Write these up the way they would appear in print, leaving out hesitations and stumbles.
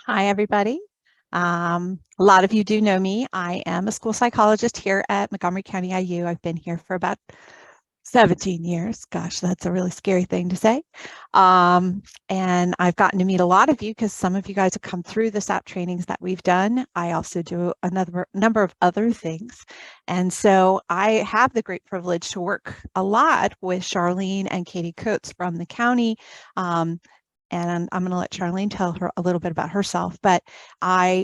Hi, everybody. A lot of you do know me. I am a school psychologist here at Montgomery County IU. I've been here for about 17 years. Gosh, that's a really scary thing to say. And I've gotten to meet a lot of you because some of you guys have come through the SAP trainings that we've done. I also do another number of other things. And so I have the great privilege to work a lot with Charlene and Katie Coates from the county. And I'm going to let Charlene tell her a little bit about herself. But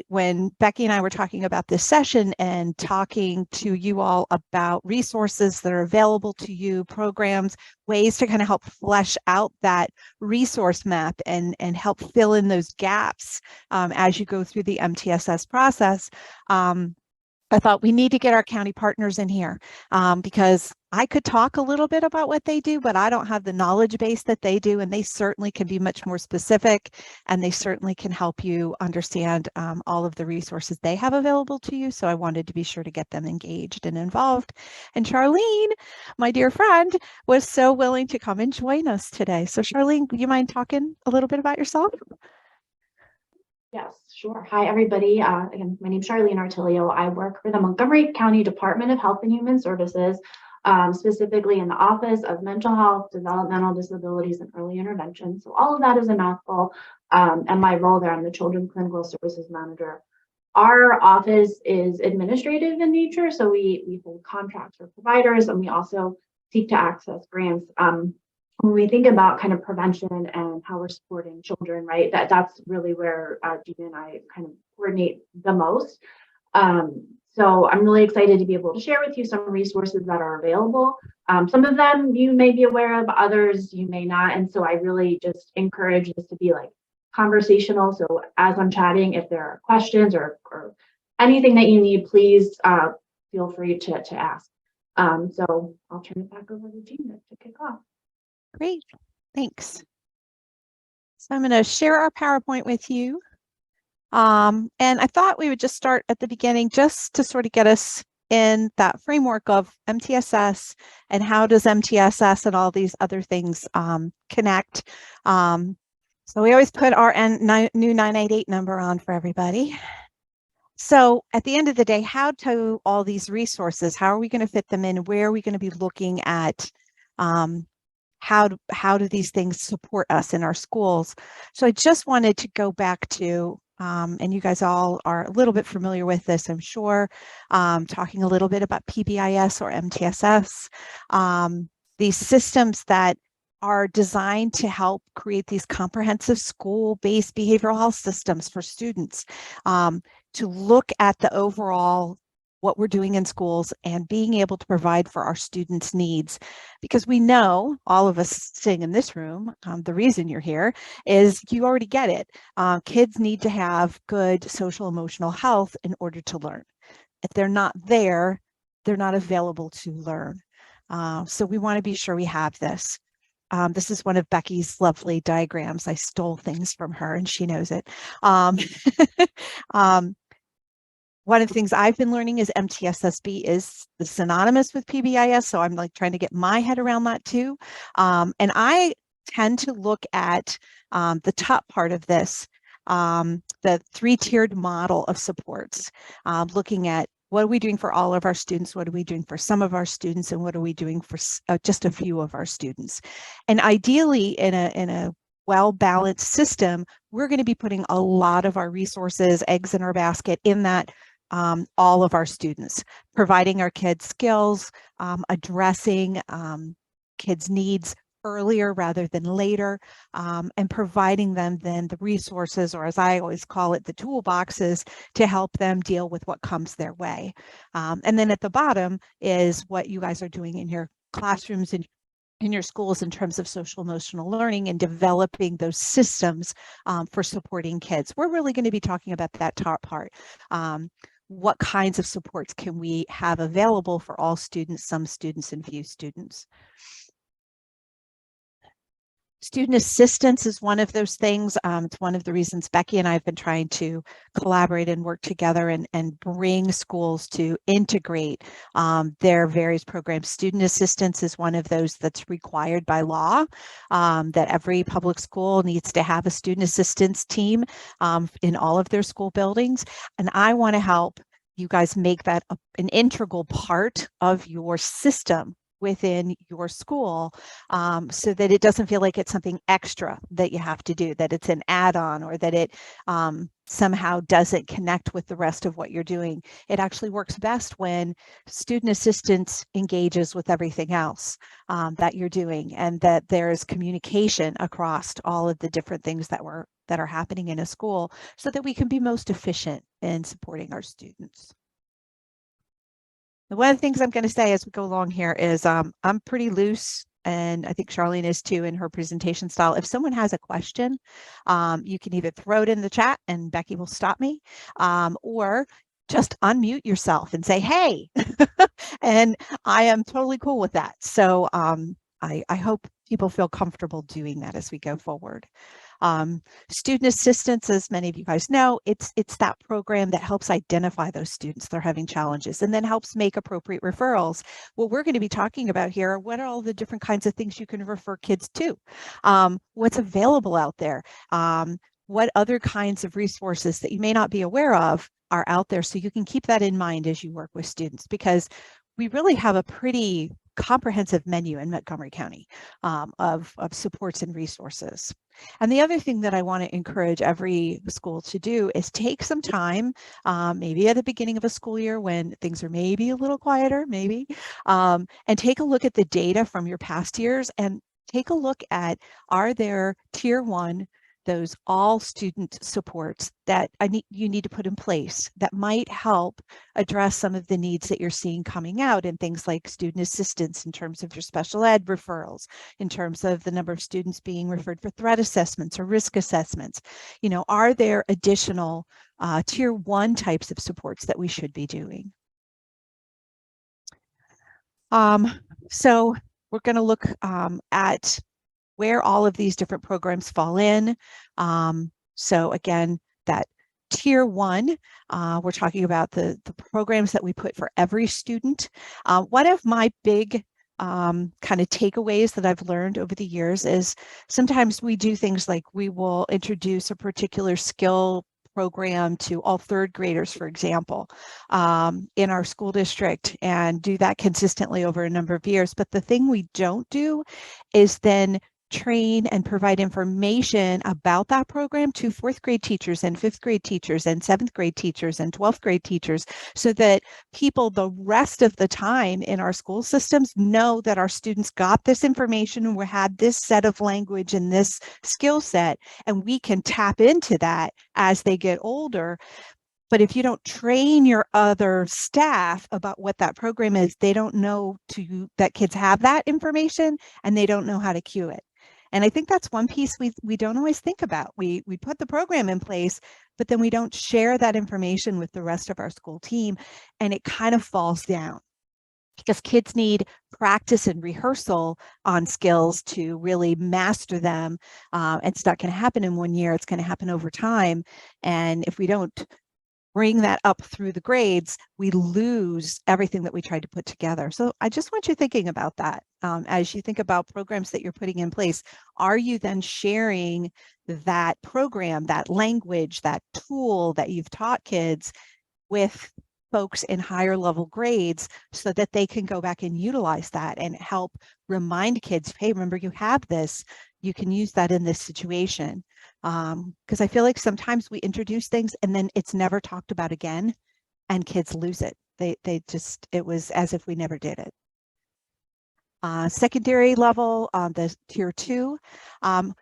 when Becky and I were talking about this session and talking to you all about resources that are available to you, programs, ways to kind of help flesh out that resource map and help fill in those gaps as you go through the MTSS process, I thought we need to get our county partners in here because I could talk a little bit about what they do, but I don't have the knowledge base that they do, and they certainly can be much more specific, and they certainly can help you understand all of the resources they have available to you. So I wanted to be sure to get them engaged and involved. And Charlene, my dear friend, was so willing to come and join us today. So Charlene, do you mind talking a little bit about yourself? Yes, sure. Hi, everybody. Again, my name is Charlene Artillio. I work for the Montgomery County Department of Health and Human Services, specifically in the Office of Mental Health, Developmental Disabilities, and Early Intervention. So all of that is a mouthful. And my role there, I'm the Children's Clinical Services Manager. Our office is administrative in nature, so we hold contracts for providers, and we also seek to access grants. When we think about kind of prevention and how we're supporting children, right, that's really where Gina and I kind of coordinate the most. So I'm really excited to be able to share with you some resources that are available. Some of them you may be aware of, others you may not. And so I really just encourage this to be like conversational. So as I'm chatting, if there are questions or anything that you need, please feel free to ask. So I'll turn it back over to Gina to kick off. Great, thanks. So I'm going to share our PowerPoint with you. And I thought we would just start at the beginning just to sort of get us in that framework of MTSS and how does MTSS and all these other things connect. So we always put our new 988 number on for everybody. So at the end of the day, how do all these resources, how are we going to fit them in? Where are we going to be looking at how do these things support us in our schools? So I just wanted to go back to, and you guys all are a little bit familiar with this, I'm sure, talking a little bit about PBIS or MTSS, these systems that are designed to help create these comprehensive school-based behavioral health systems for students, to look at the overall what we're doing in schools and being able to provide for our students' needs. Because we know, all of us sitting in this room, the reason you're here is you already get it. Kids need to have good social emotional health in order to learn. If they're not there, they're not available to learn. So we want to be sure we have this. This is one of Becky's lovely diagrams. I stole things from her and she knows it. One of the things I've been learning is MTSSB is synonymous with PBIS. So I'm like trying to get my head around that too. And I tend to look at the top part of this, the three-tiered model of supports, looking at what are we doing for all of our students? What are we doing for some of our students? And what are we doing for just a few of our students? And ideally in a well-balanced system, we're going to be putting a lot of our resources, eggs in our basket in that all of our students, providing our kids skills, addressing kids' needs earlier rather than later, and providing them then the resources, or as I always call it, the toolboxes to help them deal with what comes their way. And then at the bottom is what you guys are doing in your classrooms and in your schools in terms of social emotional learning and developing those systems for supporting kids. We're really going to be talking about that top part. What kinds of supports can we have available for all students, some students, and few students? Student assistance is one of those things. It's one of the reasons Becky and I have been trying to collaborate and work together and bring schools to integrate their various programs. Student assistance is one of those that's required by law, that every public school needs to have a student assistance team in all of their school buildings. And I want to help you guys make that an integral part of your system within your school, so that it doesn't feel like it's something extra that you have to do, that it's an add-on, or that it somehow doesn't connect with the rest of what you're doing. It actually works best when student assistance engages with everything else that you're doing, and that there's communication across all of the different things that are happening in a school, so that we can be most efficient in supporting our students. One of the things I'm going to say as we go along here is I'm pretty loose, and I think Charlene is too in her presentation style. If someone has a question, you can either throw it in the chat and Becky will stop me, or just unmute yourself and say, hey, and I am totally cool with that. So I hope people feel comfortable doing that as we go forward. Student assistance, as many of you guys know, it's that program that helps identify those students that are having challenges and then helps make appropriate referrals. What we're going to be talking about here are what are all the different kinds of things you can refer kids to, what's available out there, what other kinds of resources that you may not be aware of are out there, so you can keep that in mind as you work with students, because we really have a pretty comprehensive menu in Montgomery County of supports and resources. And the other thing that I want to encourage every school to do is take some time, maybe at the beginning of a school year when things are maybe a little quieter, and take a look at the data from your past years and take a look at, are there tier 1, those all student supports that you need to put in place that might help address some of the needs that you're seeing coming out in things like student assistance, in terms of your special ed referrals, in terms of the number of students being referred for threat assessments or risk assessments. You know, are there additional tier 1 types of supports that we should be doing? So we're going to look at where all of these different programs fall in. So again, that tier 1, we're talking about the programs that we put for every student. One of my big kind of takeaways that I've learned over the years is sometimes we do things like we will introduce a particular skill program to all 3rd graders, for example, in our school district, and do that consistently over a number of years. But the thing we don't do is then train and provide information about that program to 4th grade teachers and 5th grade teachers and 7th grade teachers and 12th grade teachers, so that people the rest of the time in our school systems know that our students got this information and we had this set of language and this skill set, and we can tap into that as they get older. But if you don't train your other staff about what that program is, they don't know that kids have that information and they don't know how to cue it. And I think that's one piece we don't always think about. We put the program in place, but then we don't share that information with the rest of our school team, and it kind of falls down, because kids need practice and rehearsal on skills to really master them. It's not going to happen in 1 year. It's going to happen over time. And if we don't bring that up through the grades, we lose everything that we tried to put together. So I just want you thinking about that. As you think about programs that you're putting in place, are you then sharing that program, that language, that tool that you've taught kids with folks in higher level grades, so that they can go back and utilize that and help remind kids, hey, remember you have this, you can use that in this situation. Because I feel like sometimes we introduce things and then it's never talked about again and kids lose it. They just, it was as if we never did it. Secondary level, the tier 2,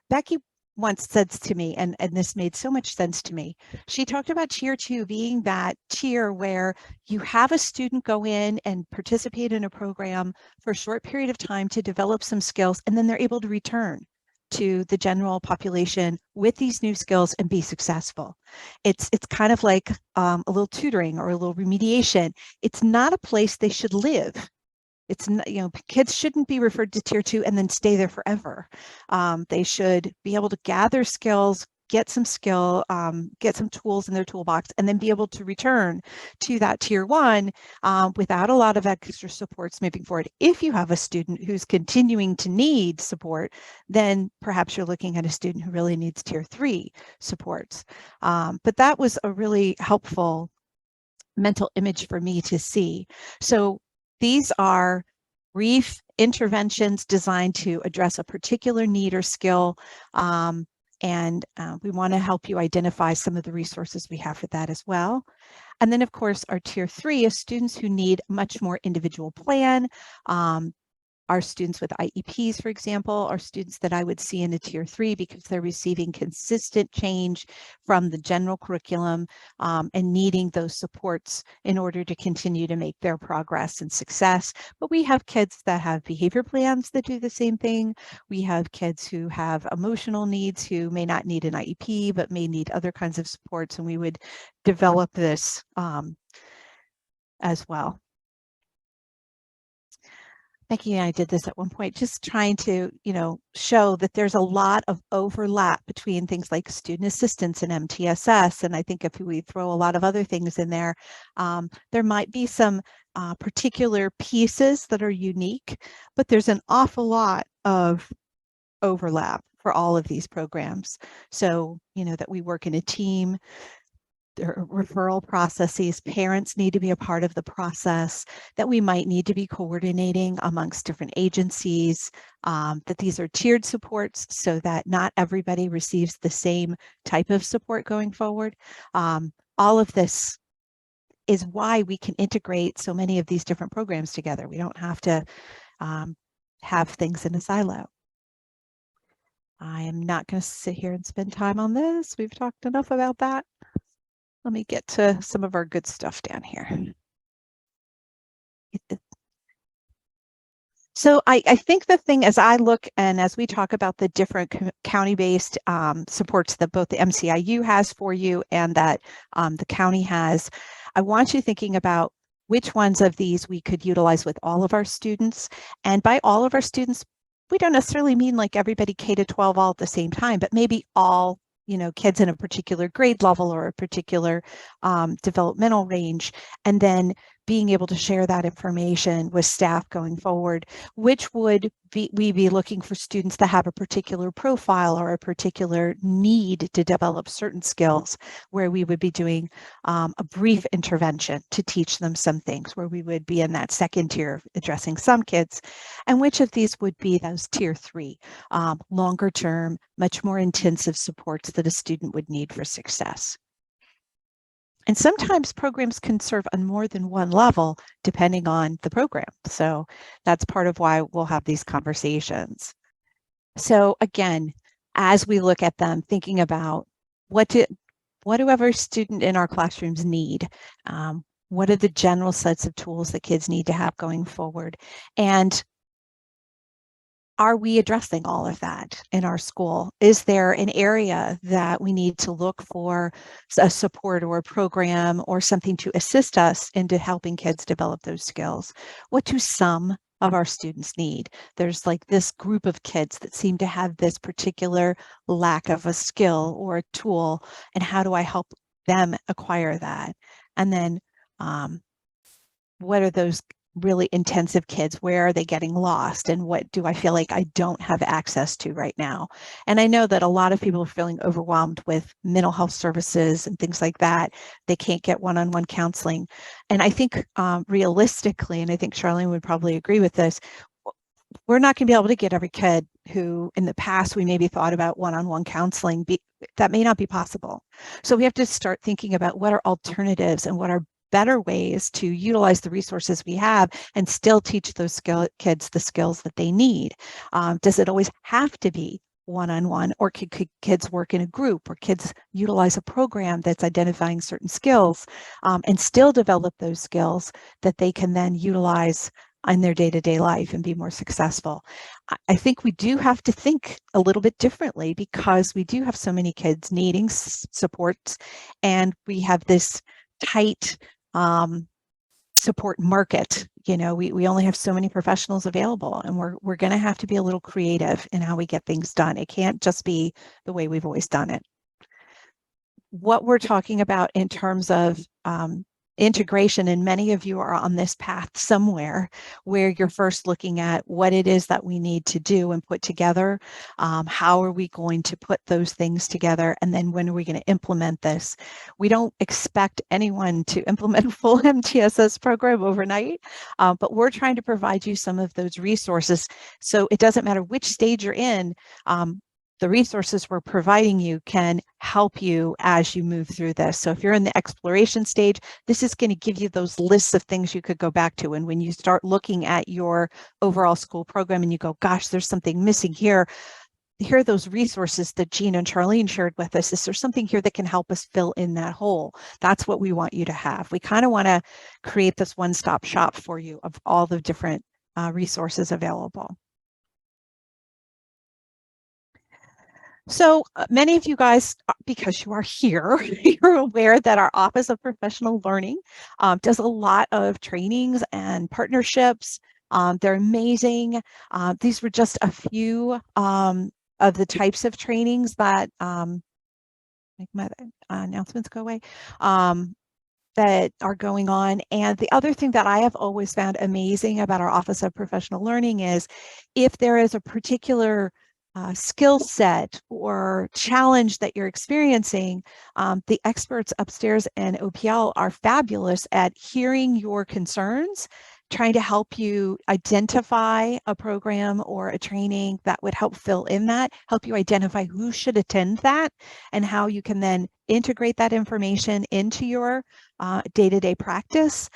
Becky once said to me, and this made so much sense to me. She talked about tier 2 being that tier where you have a student go in and participate in a program for a short period of time to develop some skills, and then they're able to return to the general population with these new skills and be successful. It's kind of like a little tutoring or a little remediation. It's not a place they should live it's not, kids shouldn't be referred to tier 2 and then stay there forever. They should be able to gather skills, get some get some tools in their toolbox, and then be able to return to that tier 1 without a lot of extra supports moving forward. If you have a student who's continuing to need support, then perhaps you're looking at a student who really needs tier 3 supports. But that was a really helpful mental image for me to see. So these are brief interventions designed to address a particular need or skill. And we want to help you identify some of the resources we have for that as well. And then, of course, our tier 3 is students who need much more individual plan. Our students with IEPs, for example, are students that I would see in a tier 3 because they're receiving consistent change from the general curriculum and needing those supports in order to continue to make their progress and success. But we have kids that have behavior plans that do the same thing. We have kids who have emotional needs who may not need an IEP, but may need other kinds of supports, and we would develop this as well. Becky and I did this at one point, just trying to, show that there's a lot of overlap between things like student assistance and MTSS. And I think if we throw a lot of other things in there, there might be some particular pieces that are unique, but there's an awful lot of overlap for all of these programs. So, that we work in a team. There are referral processes, parents need to be a part of the process, that we might need to be coordinating amongst different agencies, that these are tiered supports so that not everybody receives the same type of support going forward. All of this is why we can integrate so many of these different programs together. We don't have to have things in a silo. I am not going to sit here and spend time on this. We've talked enough about that. Let me get to some of our good stuff down here. So I think the thing as I look and as we talk about the different county-based supports that both the MCIU has for you and that the county has, I want you thinking about which ones of these we could utilize with all of our students. And by all of our students, we don't necessarily mean like everybody K to 12 all at the same time, but maybe all kids in a particular grade level or a particular developmental range, and then being able to share that information with staff going forward, which would we be looking for students that have a particular profile or a particular need to develop certain skills, where we would be doing a brief intervention to teach them some things, where we would be in that second tier addressing some kids, and which of these would be those tier 3, longer term, much more intensive supports that a student would need for success. And sometimes programs can serve on more than one level, depending on the program. So that's part of why we'll have these conversations. So again, as we look at them, thinking about what do every student in our classrooms need? What are the general sets of tools that kids need to have going forward? And are we addressing all of that in our school? Is there an area that we need to look for a support or a program or something to assist us into helping kids develop those skills? What do some of our students need? There's like this group of kids that seem to have this particular lack of a skill or a tool, and how do I help them acquire that? And then what are those really intensive kids? Where are they getting lost? And what do I feel like I don't have access to right now? And I know that a lot of people are feeling overwhelmed with mental health services and things like that. They can't get one-on-one counseling. And I think realistically, and I think Charlene would probably agree with this, we're not going to be able to get every kid who in the past we maybe thought about one-on-one counseling. That may not be possible. So we have to start thinking about what are alternatives and what are better ways to utilize the resources we have and still teach those kids the skills that they need. Does it always have to be one-on-one, or could kids work in a group, or kids utilize a program that's identifying certain skills and still develop those skills that they can then utilize in their day-to-day life and be more successful? I think we do have to think a little bit differently, because we do have so many kids needing supports, and we have this tight support market. You know, we only have so many professionals available, and we're going to have to be a little creative in how we get things done. It can't just be the way we've always done it. What we're talking about in terms of integration, and many of you are on this path somewhere where you're first looking at what it is that we need to do and put together. How are we going to put those things together? And then when are we going to implement this? We don't expect anyone to implement a full MTSS program overnight, but we're trying to provide you some of those resources. So it doesn't matter which stage you're in, the resources we're providing you can help you as you move through this. So if you're in the exploration stage, this is going to give you those lists of things you could go back to. And when you start looking at your overall school program and you go, gosh, there's something missing here, here are those resources that Jean and Charlene shared with us. Is there something here that can help us fill in that hole? That's what we want you to have. We kind of want to create this one-stop shop for you of all the different resources available. So many of you guys, because you are here, you're aware that our Office of Professional Learning does a lot of trainings and partnerships. They're amazing. These were just a few of the types of trainings that, make my announcements go away, that are going on. And the other thing that I have always found amazing about our Office of Professional Learning is if there is a particular skill set or challenge that you're experiencing, the experts upstairs in OPL are fabulous at hearing your concerns, trying to help you identify a program or a training that would help fill in that, help you identify who should attend that, and how you can then integrate that information into your day-to-day practice.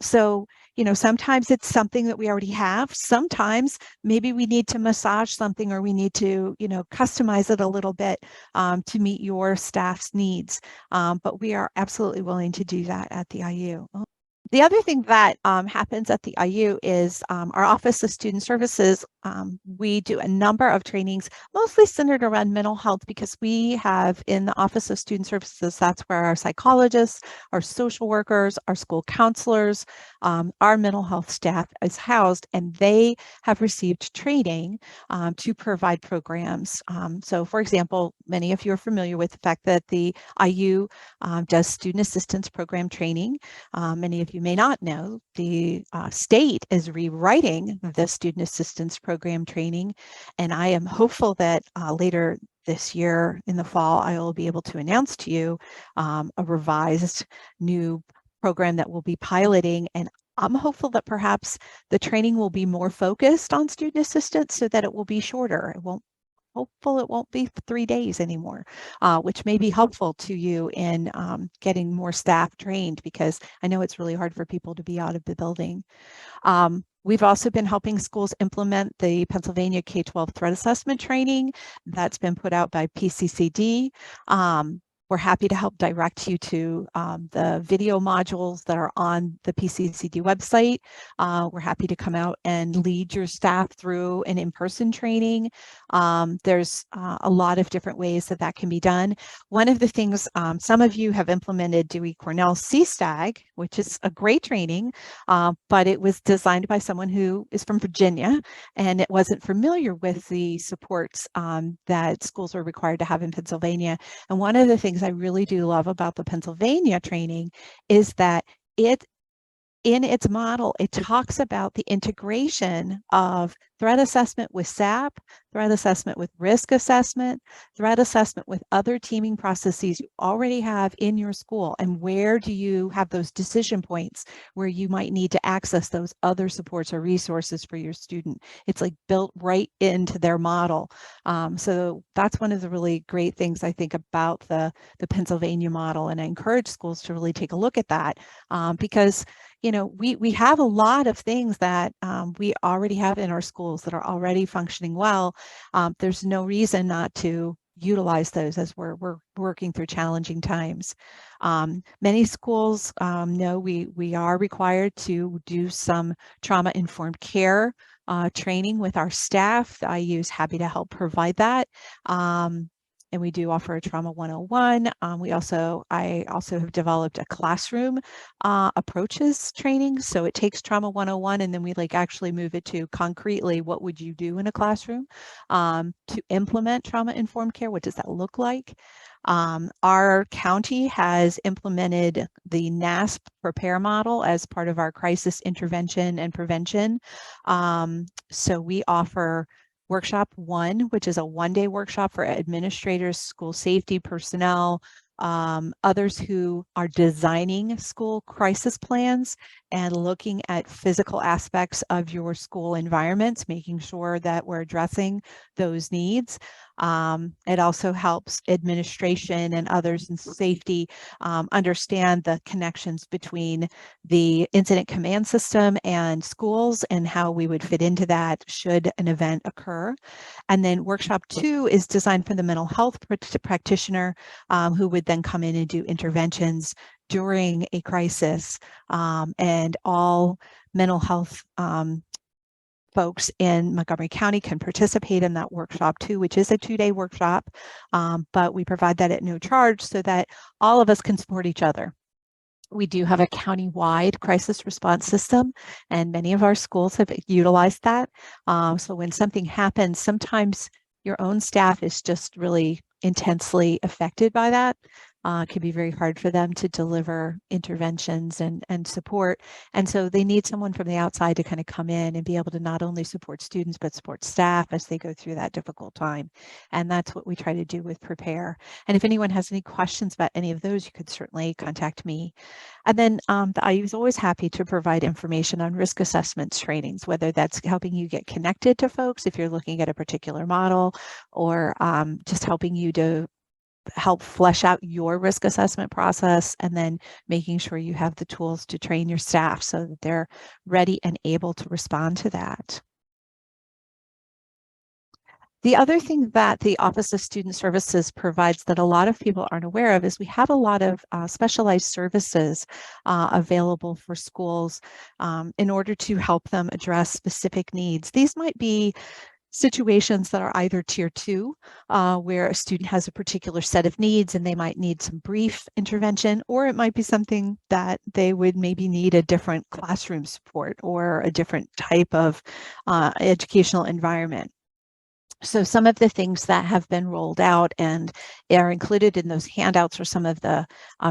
So, you know, sometimes it's something that we already have. Sometimes maybe we need to massage something, or we need to, you know, customize it a little bit to meet your staff's needs. But we are absolutely willing to do that at the IU. The other thing that happens at the IU is our Office of Student Services. We do a number of trainings, mostly centered around mental health, because we have in the Office of Student Services, that's where our psychologists, our social workers, our school counselors, our mental health staff is housed, and they have received training to provide programs. So for example, many of you are familiar with the fact that the IU does student assistance program training. Many of you may not know, the state is rewriting the student assistance program training, and I am hopeful that later this year in the fall, I will be able to announce to you a revised new program that we'll be piloting. And I'm hopeful that perhaps the training will be more focused on student assistance so that it will be shorter. It won't be 3 days anymore, which may be helpful to you in getting more staff trained, because I know it's really hard for people to be out of the building. We've also been helping schools implement the Pennsylvania K-12 threat assessment training that's been put out by PCCD. We're happy to help direct you to the video modules that are on the PCCD website. We're happy to come out and lead your staff through an in-person training. There's a lot of different ways that that can be done. One of the things, some of you have implemented Dewey Cornell CSTAG, which is a great training, but it was designed by someone who is from Virginia, and it wasn't familiar with the supports that schools are required to have in Pennsylvania. And one of the things I really do love about the Pennsylvania training is that in its model, it talks about the integration of threat assessment with SAP, threat assessment with risk assessment, threat assessment with other teaming processes you already have in your school, and where do you have those decision points where you might need to access those other supports or resources for your student. It's like built right into their model. So that's one of the really great things I think about the Pennsylvania model, and I encourage schools to really take a look at that because you know, we have a lot of things that we already have in our schools that are already functioning well. There's no reason not to utilize those as we're working through challenging times. Many schools know we are required to do some trauma-informed care training with our staff. The IU is happy to help provide that. and we do offer a Trauma 101. I also have developed a classroom approaches training. So it takes Trauma 101 and then we like actually move it to concretely, what would you do in a classroom to implement trauma-informed care? What does that look like? Our county has implemented the NASP Prepare model as part of our crisis intervention and prevention. So we offer Workshop 1, which is a one-day workshop for administrators, school safety personnel, others who are designing school crisis plans and looking at physical aspects of your school environments, making sure that we're addressing those needs. It also helps administration and others in safety understand the connections between the incident command system and schools and how we would fit into that should an event occur. And then workshop 2 is designed for the mental health practitioner who would then come in and do interventions during a crisis, and all mental health folks in Montgomery County can participate in that workshop too, which is a 2-day workshop, but we provide that at no charge so that all of us can support each other. We do have a county-wide crisis response system, and many of our schools have utilized that. So when something happens, sometimes your own staff is just really intensely affected by that. It can be very hard for them to deliver interventions and support. And so they need someone from the outside to kind of come in and be able to not only support students, but support staff as they go through that difficult time. And that's what we try to do with Prepare. And if anyone has any questions about any of those, you could certainly contact me. And then the IU is always happy to provide information on risk assessments trainings, whether that's helping you get connected to folks if you're looking at a particular model, or just helping you to help flesh out your risk assessment process, and then making sure you have the tools to train your staff so that they're ready and able to respond to that. The other thing that the Office of Student Services provides that a lot of people aren't aware of is we have a lot of specialized services available for schools in order to help them address specific needs. These might be situations that are either tier 2, where a student has a particular set of needs and they might need some brief intervention, or it might be something that they would maybe need a different classroom support or a different type of educational environment. So some of the things that have been rolled out and are included in those handouts are some of the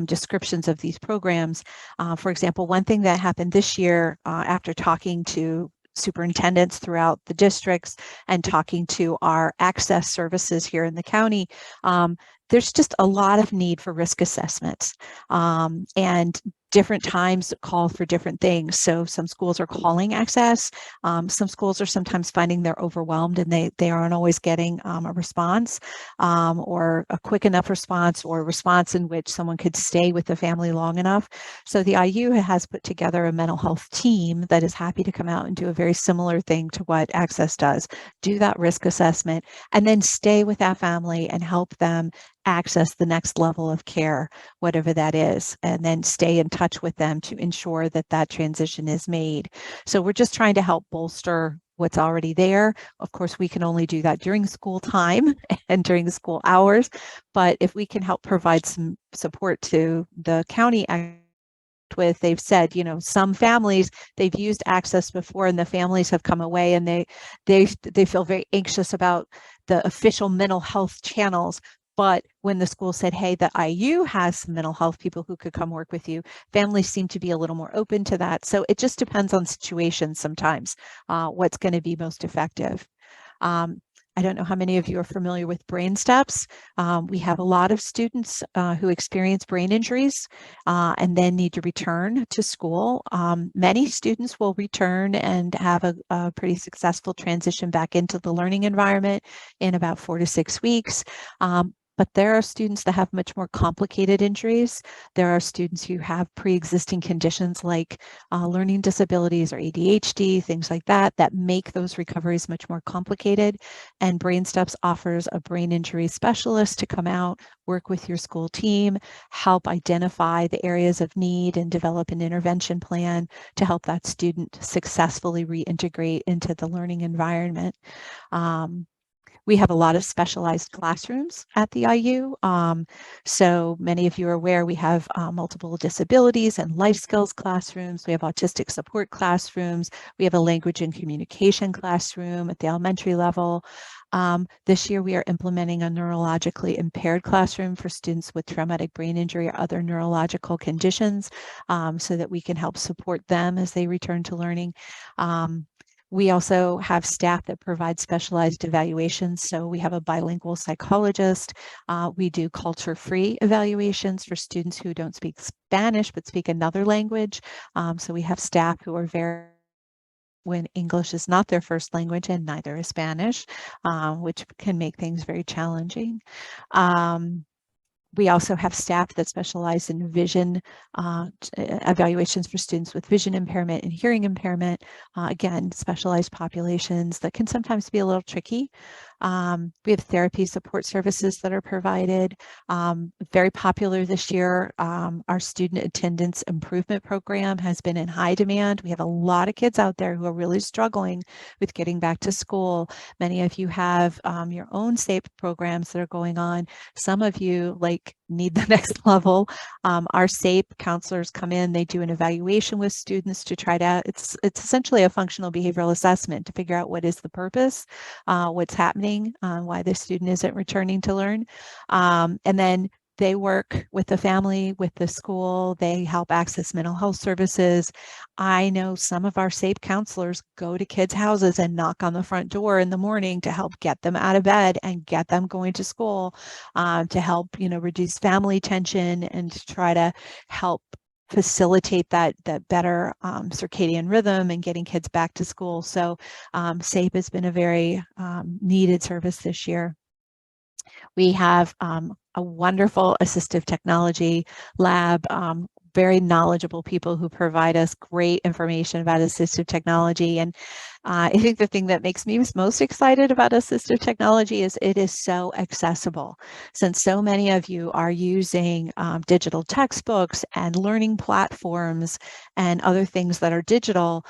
descriptions of these programs. For example, one thing that happened this year after talking to superintendents throughout the districts and talking to our access services here in the county, there's just a lot of need for risk assessments, and different times call for different things. So some schools are calling access. Some schools are sometimes finding they're overwhelmed and they aren't always getting a response, or a quick enough response, or a response in which someone could stay with the family long enough. So the IU has put together a mental health team that is happy to come out and do a very similar thing to what Access does, do that risk assessment, and then stay with that family and help them access the next level of care, whatever that is, and then stay in touch with them to ensure that that transition is made. So we're just trying to help bolster what's already there. Of course, we can only do that during school time and during the school hours, but if we can help provide some support to the county with, they've said, you know, some families, they've used Access before and the families have come away and they feel very anxious about the official mental health channels. But when the school said, hey, the IU has some mental health people who could come work with you, families seem to be a little more open to that. So it just depends on situations sometimes, what's going to be most effective. I don't know how many of you are familiar with brain steps. We have a lot of students who experience brain injuries and then need to return to school. Many students will return and have a pretty successful transition back into the learning environment in about 4 to 6 weeks. But there are students that have much more complicated injuries. There are students who have pre-existing conditions like learning disabilities or ADHD, things like that, that make those recoveries much more complicated. And Brain Steps offers a brain injury specialist to come out, work with your school team, help identify the areas of need and develop an intervention plan to help that student successfully reintegrate into the learning environment. We have a lot of specialized classrooms at the IU. So many of you are aware we have multiple disabilities and life skills classrooms. We have autistic support classrooms. We have a language and communication classroom at the elementary level. This year we are implementing a neurologically impaired classroom for students with traumatic brain injury or other neurological conditions, so that we can help support them as they return to learning. We also have staff that provide specialized evaluations. So we have a bilingual psychologist. We do culture-free evaluations for students who don't speak Spanish but speak another language. So we have staff who are very when English is not their first language and neither is Spanish, which can make things very challenging. We also have staff that specialize in vision evaluations for students with vision impairment and hearing impairment. Again, specialized populations that can sometimes be a little tricky. We have therapy support services that are provided. Very popular this year. Our student attendance improvement program has been in high demand. We have a lot of kids out there who are really struggling with getting back to school. Many of you have your own SAP programs that are going on. Some of you need the next level. Our SAP counselors come in, they do an evaluation with students to try to, it's essentially a functional behavioral assessment to figure out what is the purpose, what's happening, why the student isn't returning to learn. And then they work with the family, with the school, they help access mental health services. I know some of our SAPE counselors go to kids' houses and knock on the front door in the morning to help get them out of bed and get them going to school, to help, reduce family tension and to try to help facilitate that better circadian rhythm and getting kids back to school. So SAPE has been a very needed service this year. We have a wonderful assistive technology lab, very knowledgeable people who provide us great information about assistive technology. And I think the thing that makes me most excited about assistive technology is it is so accessible. Since so many of you are using digital textbooks and learning platforms and other things that are digital,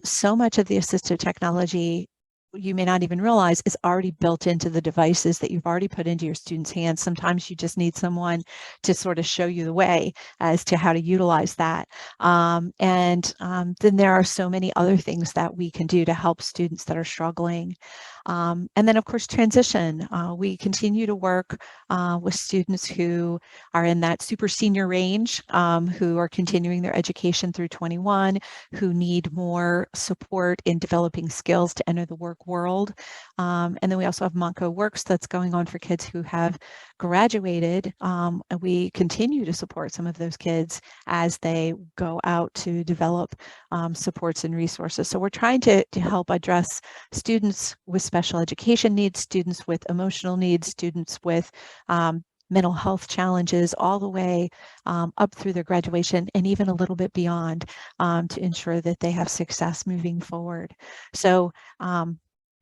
so much of the assistive technology you may not even realize is already built into the devices that you've already put into your students' hands. Sometimes you just need someone to sort of show you the way as to how to utilize that. Then there are so many other things that we can do to help students that are struggling. And then, of course, transition. We continue to work with students who are in that super senior range, who are continuing their education through 21, who need more support in developing skills to enter the work world. And then we also have Monco Works that's going on for kids who have graduated. And we continue to support some of those kids as they go out to develop supports and resources. So we're trying to help address students with special education needs, students with emotional needs, students with mental health challenges, all the way up through their graduation and even a little bit beyond, to ensure that they have success moving forward. So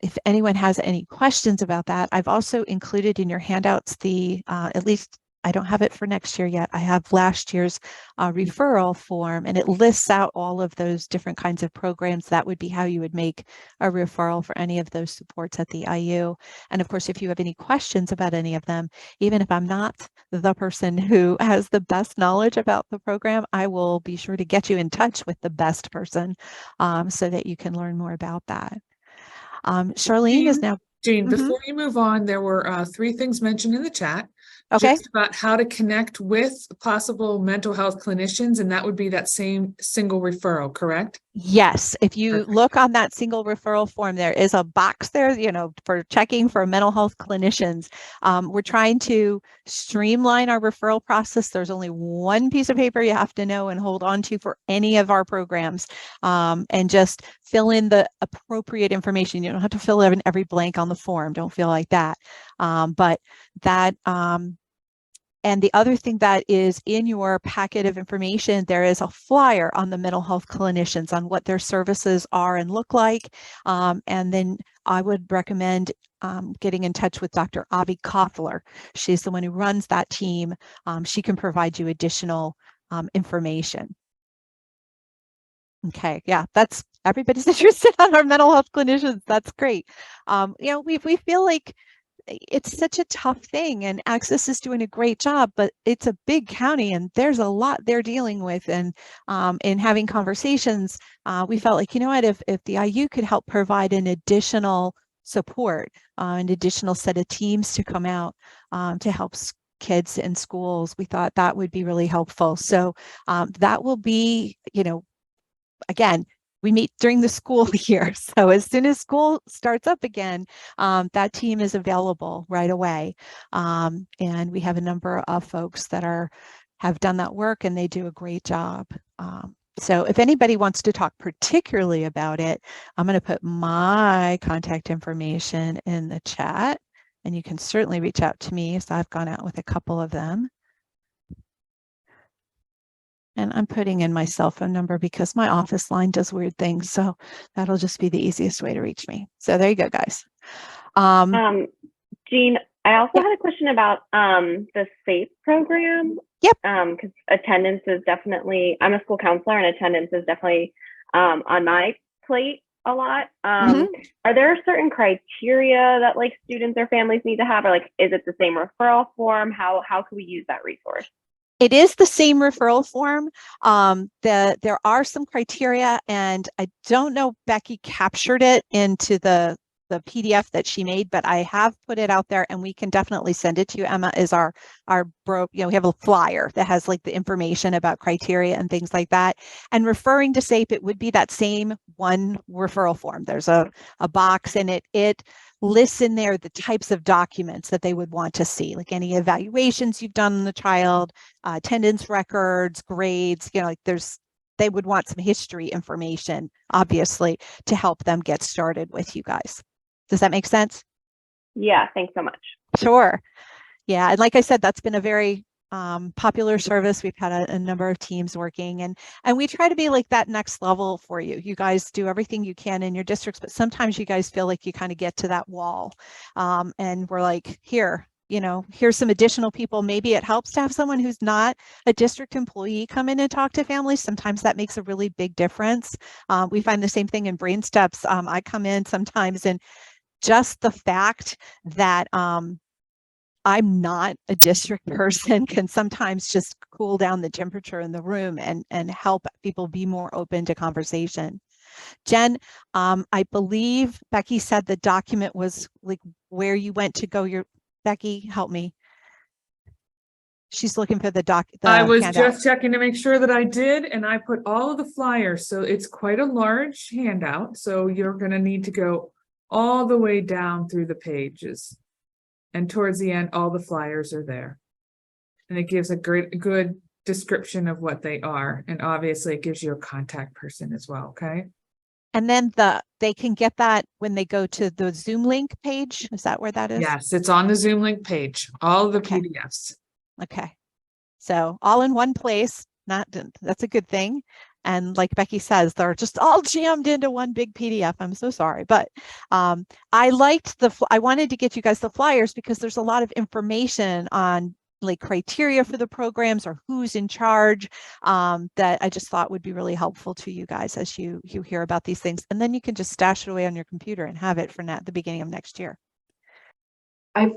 if anyone has any questions about that, I've also included in your handouts the, at least I don't have it for next year yet. I have last year's referral form, and it lists out all of those different kinds of programs. That would be how you would make a referral for any of those supports at the IU. And of course, if you have any questions about any of them, even if I'm not the person who has the best knowledge about the program, I will be sure to get you in touch with the best person, so that you can learn more about that. Charlene is now. Jean, before you move on, there were 3 things mentioned in the chat. Okay. Just about how to connect with possible mental health clinicians, and that would be that same single referral, correct? Yes. If you Perfect. look on that single referral form, there is a box there, for checking for mental health clinicians. We're trying to streamline our referral process. There's only one piece of paper you have to know and hold on to for any of our programs, and just fill in the appropriate information. You don't have to fill in every blank on the form. Don't feel like that. But that, and the other thing that is in your packet of information, there is a flyer on the mental health clinicians on what their services are and look like. And then I would recommend getting in touch with Dr. Avi Koffler. She's the one who runs that team. She can provide you additional information. Okay, yeah, that's everybody's interested on our mental health clinicians. That's great. You know, we feel like it's such a tough thing, and Access is doing a great job, but it's a big county and there's a lot they're dealing with. And in having conversations, we felt like, you know what, if the IU could help provide an additional support, an additional set of teams to come out to help kids in schools, we thought that would be really helpful. So that will be, you know, again, we meet during the school year. So as soon as school starts up again, that team is available right away. And we have a number of folks that have done that work, and they do a great job. So if anybody wants to talk particularly about it, I'm going to put my contact information in the chat, and you can certainly reach out to me. So I've gone out with a couple of them. And I'm putting in my cell phone number because my office line does weird things. So that'll just be the easiest way to reach me. So there you go, guys. Jean, I also Yep. had a question about the SAP program. Yep. Because attendance is definitely, I'm a school counselor, and attendance is definitely on my plate a lot. Are there certain criteria that like students or families need to have, or like, is it the same referral form? How can we use that resource? It is the same referral form. There are some criteria, and I don't know Becky captured it into the PDF that she made, but I have put it out there, and we can definitely send it to you. Emma is you know, we have a flyer that has like the information about criteria and things like that. And referring to SAPE, it would be that same one referral form. There's a box, and it lists in there the types of documents that they would want to see, like any evaluations you've done on the child, attendance records, grades, you know, like they would want some history information, obviously, to help them get started with you guys. Does that make sense? Yeah, thanks so much. Sure. Yeah, and like I said, that's been a very popular service. We've had a number of teams working, and we try to be like that next level for you. You guys do everything you can in your districts, but sometimes you guys feel like you kind of get to that wall, and we're like, here, you know, here's some additional people. Maybe it helps to have someone who's not a district employee come in and talk to families. Sometimes that makes a really big difference. We find the same thing in Brain Steps. I come in sometimes, and just the fact that I'm not a district person can sometimes just cool down the temperature in the room and help people be more open to conversation. Jen, I believe Becky said the document was like where you went to go. Becky, help me. She's looking for the I was handout. just checking to make sure that I did, and I put all of the flyers. So it's quite a large handout. So you're going to need to go all the way down through the pages. And towards the end, all the flyers are there. And it gives a good description of what they are. And obviously it gives you a contact person as well, okay? And then they can get that when they go to the Zoom link page. Is that where that is? Yes, it's on the Zoom link page, all of the PDFs. Okay. So all in one place, that's a good thing. And like Becky says, they're just all jammed into one big PDF. I'm so sorry, but I liked I wanted to get you guys the flyers because there's a lot of information on like criteria for the programs or who's in charge that I just thought would be really helpful to you guys as you hear about these things. And then you can just stash it away on your computer and have it for the beginning of next year.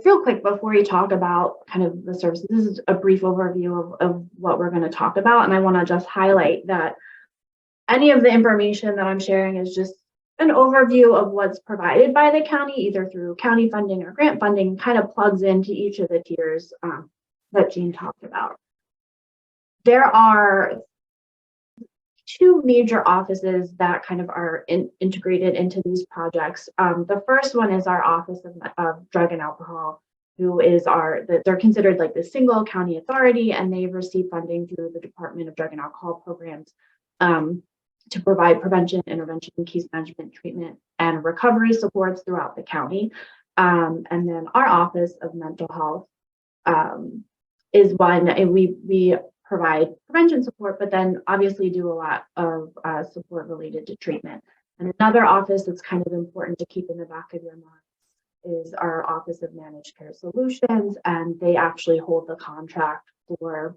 Real quick, before we talk about kind of the services, this is a brief overview of what we're going to talk about. And I want to just highlight that any of the information that I'm sharing is just an overview of what's provided by the county, either through county funding or grant funding, kind of plugs into each of the tiers that Jean talked about. There are two major offices that kind of are integrated into these projects. The first one is our Office of Drug and Alcohol, who is they're considered like the single county authority, and they've received funding through the Department of Drug and Alcohol programs to provide prevention, intervention, case management, treatment, and recovery supports throughout the county. And then our Office of Mental Health is one, and we provide prevention support, but then obviously do a lot of support related to treatment. And another office that's kind of important to keep in the back of your mind is our Office of Managed Care Solutions, and they actually hold the contract for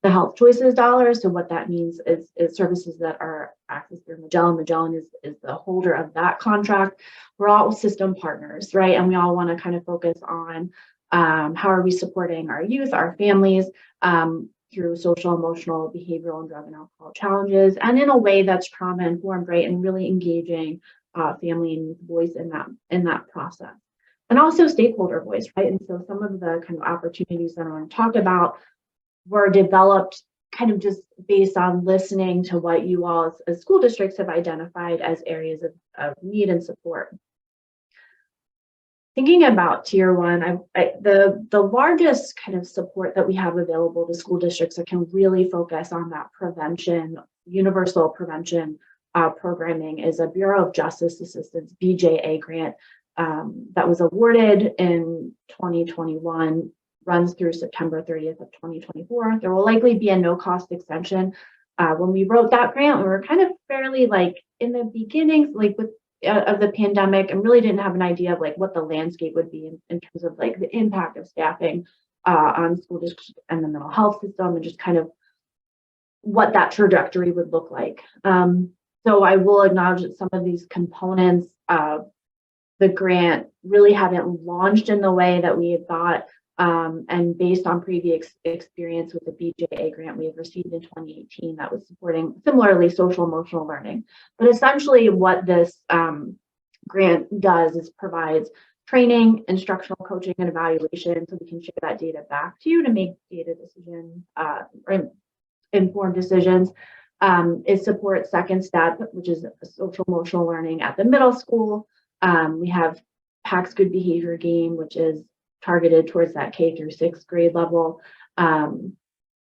the health choices dollars. So what that means is services that are accessed through Magellan. Magellan is the holder of that contract. We're all system partners, right? And we all want to kind of focus on how are we supporting our youth, our families, through social, emotional, behavioral, and drug and alcohol challenges, and in a way that's trauma informed, right? And really engaging family and youth voice in that process. And also stakeholder voice, right? And so some of the kind of opportunities that I want to talk about were developed kind of just based on listening to what you all as school districts have identified as areas of need and support. Thinking about tier one, the largest kind of support that we have available to school districts that can really focus on that prevention, universal prevention programming is a Bureau of Justice Assistance, BJA grant that was awarded in 2021, runs through September 30th of 2024. There will likely be a no-cost extension. When we wrote that grant, we were kind of fairly like in the beginnings, like with of the pandemic, and really didn't have an idea of like what the landscape would be in terms of like the impact of staffing on school districts and the mental health system, and just kind of what that trajectory would look like. So I will acknowledge that some of these components of the grant really haven't launched in the way that we had thought. And based on previous experience with the BJA grant we had received in 2018 that was supporting similarly social emotional learning. But essentially what this grant does is provides training, instructional coaching, and evaluation so we can share that data back to you to make data decisions or informed decisions. It supports second step, which is social emotional learning at the middle school. We have PACS Good Behavior Game, which is targeted towards that K through 6th grade level. On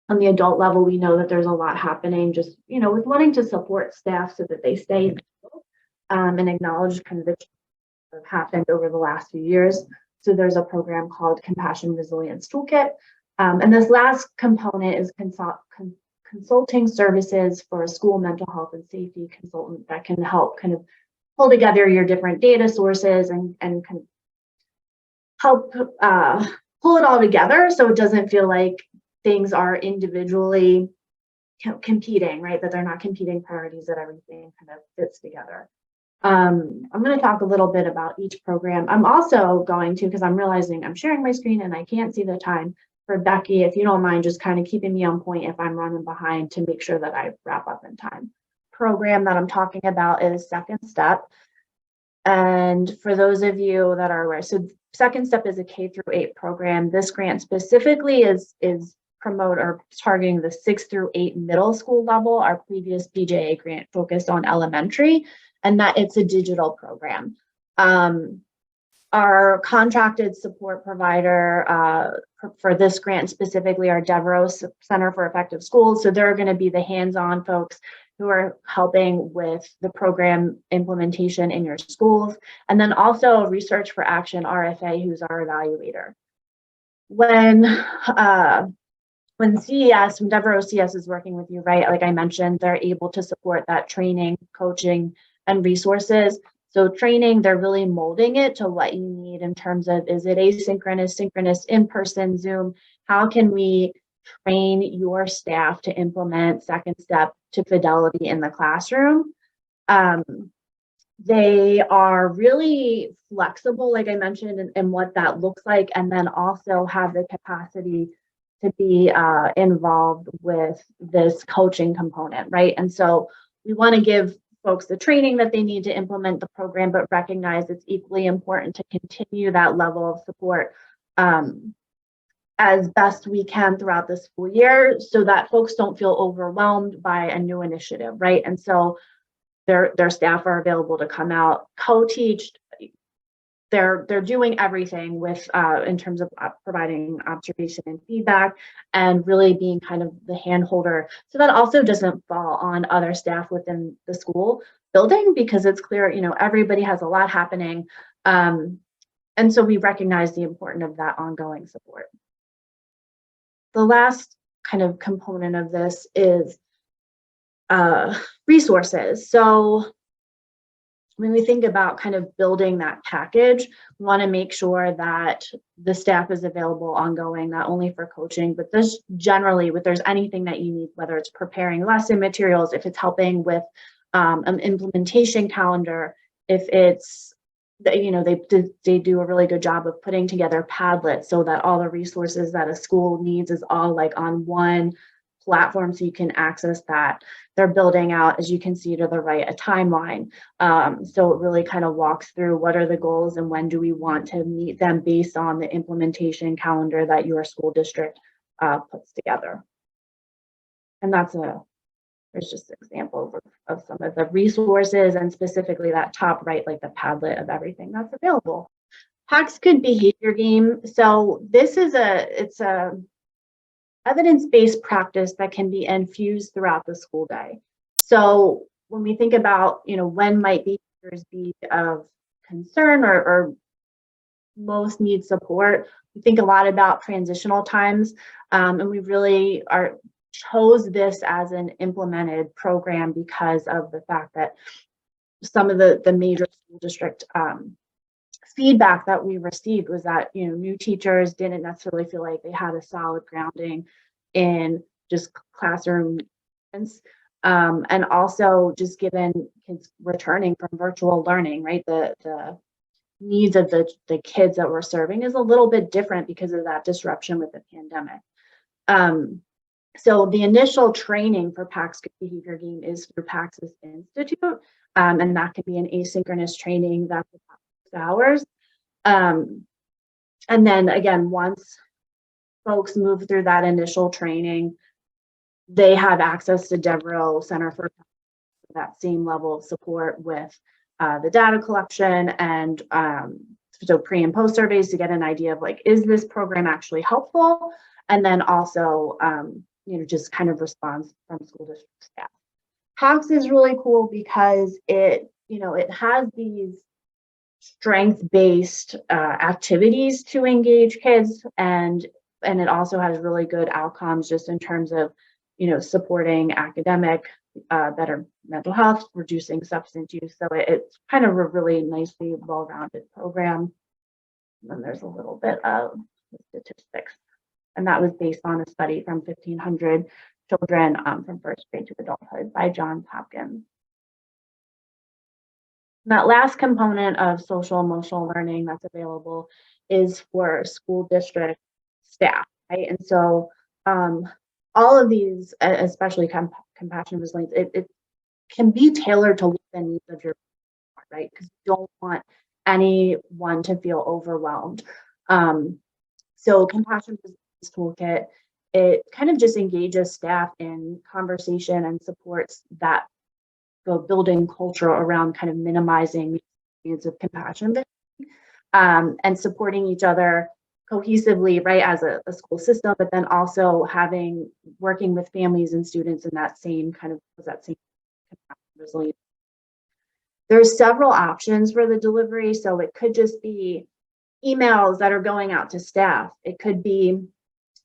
the adult level, we know that there's a lot happening just, you know, with wanting to support staff so that they stay in school, and acknowledge kind of the changes that have happened over the last few years. So there's a program called Compassion Resilience Toolkit. And this last component is consulting services for a school mental health and safety consultant that can help kind of pull together your different data sources and kind of help pull it all together so it doesn't feel like things are individually competing, right? That they're not competing priorities, that everything kind of fits together. I'm going to talk a little bit about each program. I'm also going to, because I'm realizing I'm sharing my screen and I can't see the time, for Becky, if you don't mind just kind of keeping me on point if I'm running behind to make sure that I wrap up in time. Program that I'm talking about is Second Step. And for those of you that are aware, so Second Step is a K through 8 program. This grant specifically is promote or targeting the 6th through 8 middle school level. Our previous BJA grant focused on elementary, and that it's a digital program. Our contracted support provider for this grant specifically are Devereaux Center for Effective Schools. So they're going to be the hands-on folks who are helping with the program implementation in your schools. And then also Research for Action, RFA, who's our evaluator. When CES, when Devereaux CS is working with you, right, like I mentioned, they're able to support that training, coaching, and resources. So training, they're really molding it to what you need in terms of, is it asynchronous, synchronous, in-person, Zoom? How can we train your staff to implement Second Step to fidelity in the classroom? They are really flexible, like I mentioned, in what that looks like, and then also have the capacity to be involved with this coaching component, right? And so we want to give folks the training that they need to implement the program, but recognize it's equally important to continue that level of support as best we can throughout the school year so that folks don't feel overwhelmed by a new initiative, right? And so their staff are available to come out, co-teach. They're doing everything with in terms of providing observation and feedback and really being kind of the hand holder. So that also doesn't fall on other staff within the school building, because it's clear, you know, everybody has a lot happening. And so we recognize the importance of that ongoing support. The last kind of component of this is resources. So when we think about kind of building that package, we want to make sure that the staff is available ongoing, not only for coaching, but this generally, if there's anything that you need, whether it's preparing lesson materials, if it's helping with an implementation calendar, if it's, you know, they do a really good job of putting together Padlets so that all the resources that a school needs is all like on one platform so you can access that. They're building out, as you can see to the right, a timeline. So it really kind of walks through what are the goals and when do we want to meet them based on the implementation calendar that your school district puts together. And there's just examples of some of the resources, and specifically that top right, like the Padlet of everything that's available. PACS Good Behavior Game. So this is it's a evidence-based practice that can be infused throughout the school day. So when we think about, you know, when might behaviors be of concern or most need support, we think a lot about transitional times, and we really chose this as an implemented program because of the fact that some of the major school district feedback that we received was that, you know, new teachers didn't necessarily feel like they had a solid grounding in just classroom and also just given kids returning from virtual learning, right? The needs of the kids that we're serving is a little bit different because of that disruption with the pandemic. So the initial training for PACS Good Behavior Game is through PACS Institute, and that can be an asynchronous training that's about 6 hours. And then again, once folks move through that initial training, they have access to DevRel Center for that same level of support with the data collection and so pre and post surveys to get an idea of like, is this program actually helpful? And then also, you know, just kind of response from school district staff. PACS is really cool because it, you know, it has these strength-based activities to engage kids, and it also has really good outcomes just in terms of, you know, supporting academic, better mental health, reducing substance use. So it's kind of a really nicely well-rounded program. And then there's a little bit of statistics. And that was based on a study from 1,500 children from first grade to adulthood by Johns Hopkins. And that last component of social emotional learning that's available is for school district staff, right? And so all of these, especially compassion resilience, it can be tailored to the needs of your, right? Because you don't want anyone to feel overwhelmed. So compassion resilience toolkit, it kind of just engages staff in conversation and supports that the building culture around kind of minimizing the experience of compassion and supporting each other cohesively, right, as a school system, but then also working with families and students in that same resilience. There's several options for the delivery. So it could just be emails that are going out to staff. It could be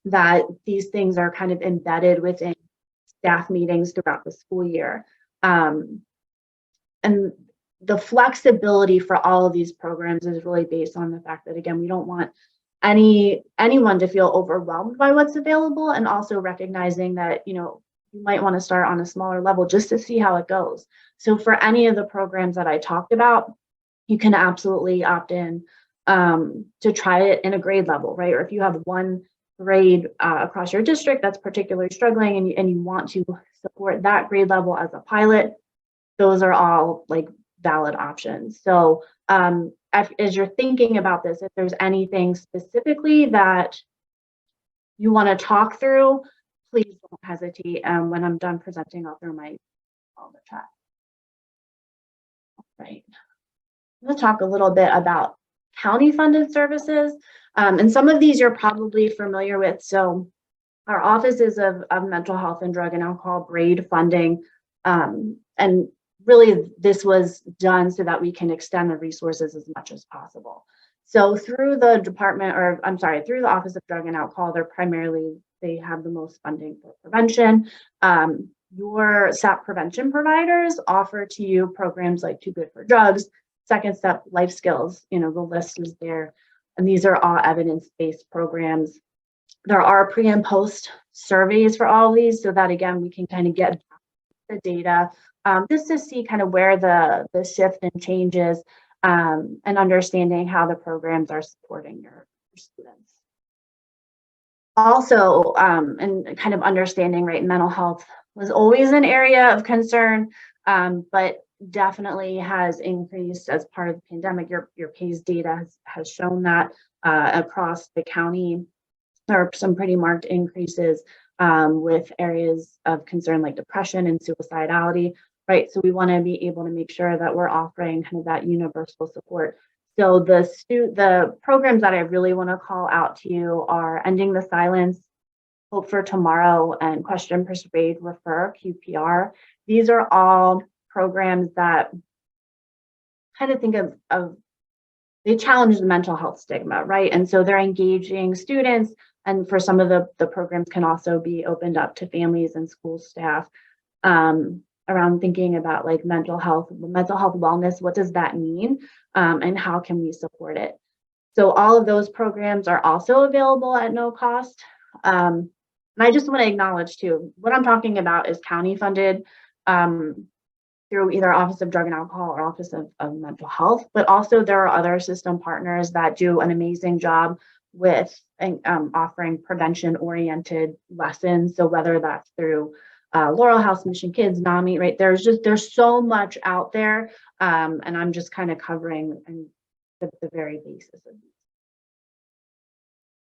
that these things are kind of embedded within staff meetings throughout the school year. And the flexibility for all of these programs is really based on the fact that, again, we don't want anyone to feel overwhelmed by what's available, and also recognizing that, you know, you might want to start on a smaller level just to see how it goes. So for any of the programs that I talked about, you can absolutely opt in to try it in a grade level, right? Or if you have one grade across your district that's particularly struggling and you want to support that grade level as a pilot, those are all like valid options. So as you're thinking about this, if there's anything specifically that you want to talk through, please don't hesitate. When I'm done presenting, I'll throw my on the chat. All right. I'm going to talk a little bit about county funded services. And some of these you're probably familiar with. So our offices of mental health and drug and alcohol grade funding. And really this was done so that we can extend the resources as much as possible. So through the through the Office of Drug and Alcohol, they have the most funding for prevention. your SAP prevention providers offer to you programs like Too Good for Drugs, Second Step, Life Skills. The list is there. And these are all evidence-based programs. There are pre and post surveys for all of these, so that again, we can kind of get the data just to see kind of where the shift and changes and understanding how the programs are supporting your students. Also, and kind of understanding, right, mental health was always an area of concern, but definitely has increased as part of the pandemic. Your PACE data has shown that across the county. There are some pretty marked increases with areas of concern like depression and suicidality, right? So we want to be able to make sure that we're offering kind of that universal support. So the programs that I really want to call out to you are Ending the Silence, Hope for Tomorrow, and Question, Persuade, Refer, QPR. These are all programs that kind of think of they challenge the mental health stigma, right? And so they're engaging students, and for some of the programs can also be opened up to families and school staff around thinking about like mental health wellness. What does that mean? And how can we support it? So all of those programs are also available at no cost. And I just want to acknowledge too, what I'm talking about is county funded through either Office of Drug and Alcohol or Office of Mental Health, but also there are other system partners that do an amazing job with offering prevention-oriented lessons. So whether that's through Laurel House, Mission Kids, NAMI, right? There's so much out there, and I'm just kind of covering the very basis of these.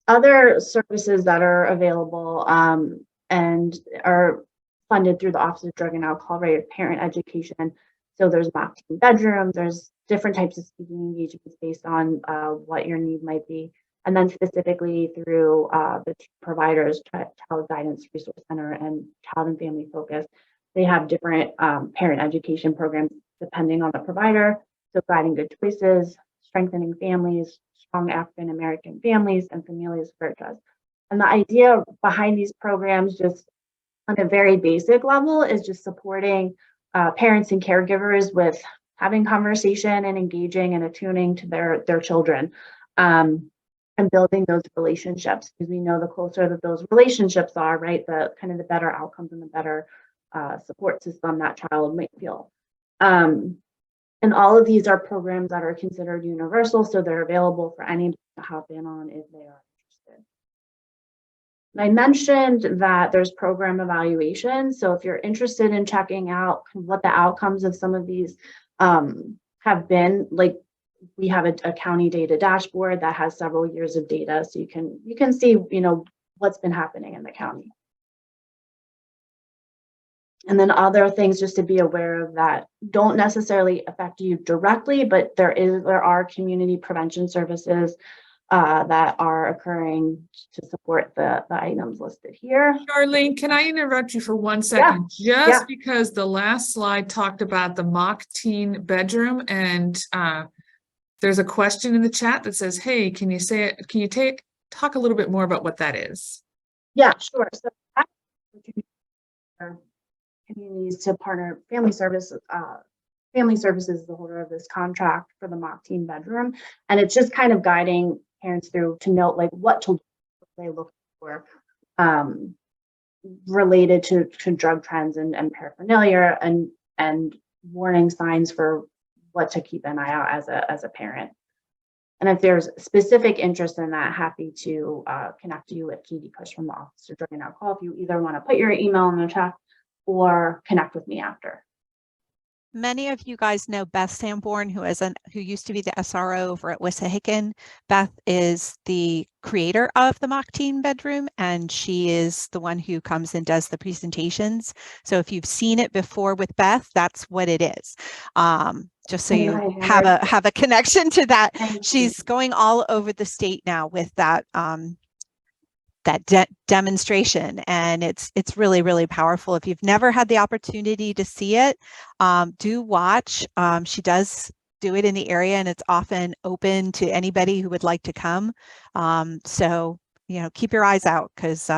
Other services that are available and are funded through the Office of Drug and Alcohol, right? Parent education. So there's mock teen bedrooms, there's different types of speaking engagements based on what your need might be. And then specifically through the two providers, Child Guidance Resource Center and Child and Family Focus, they have different parent education programs depending on the provider. So Guiding Good Choices, Strengthening Families, Strong African American Families, and Familias Virtuous. And the idea behind these programs, just on a very basic level, is just supporting parents and caregivers with having conversation and engaging and attuning to their children. And building those relationships, because we know the closer that those relationships are, right, the kind of the better outcomes and the better support system that child might feel. And all of these are programs that are considered universal, so they're available for anyone to hop in on if they are interested. And I mentioned that there's program evaluation. So if you're interested in checking out what the outcomes of some of these have been, like, we have a county data dashboard that has several years of data, so you can see, what's been happening in the county. And then other things just to be aware of that don't necessarily affect you directly, but there are community prevention services that are occurring to support the items listed here. Charlene, can I interrupt you for 1 second? Yeah. Just because the last slide talked about the mock teen bedroom, and there's a question in the chat that says, hey, can you talk a little bit more about what that is? Yeah, sure. So communities to partner family services. Family services is the holder of this contract for the mock teen bedroom, and it's just kind of guiding parents through to note like what children they look for related to drug trends and paraphernalia and warning signs for what to keep an eye out as a parent. And if there's specific interest in that, happy to connect you with Katie Cush from the Office of Drug and Alcohol if you either want to put your email in the chat or connect with me after. Many of you guys know Beth Sanborn, who used to be the SRO over at Wissahickon. Beth is the creator of the mock teen bedroom, and she is the one who comes and does the presentations. So if you've seen it before with Beth, that's what it is. Just so you have a connection to that. She's going all over the state now with that demonstration, and it's really, really powerful. If you've never had the opportunity to see it, do watch. She does do it in the area, and it's often open to anybody who would like to come. So keep your eyes out, because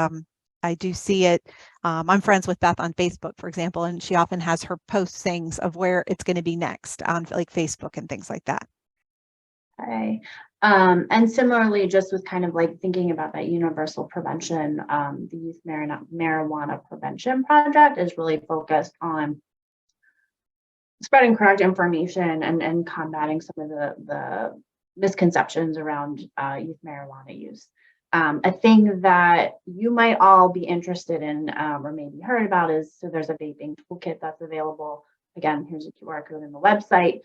I do see it. I'm friends with Beth on Facebook, for example, and she often has her postings of where it's going to be next on like Facebook and things like that. Okay. And similarly, just with kind of like thinking about that universal prevention, the Youth Marijuana Prevention Project is really focused on spreading correct information and combating some of the misconceptions around youth marijuana use. A thing that you might all be interested in or maybe heard about is, so there's a vaping toolkit that's available. Again, here's a QR code in the website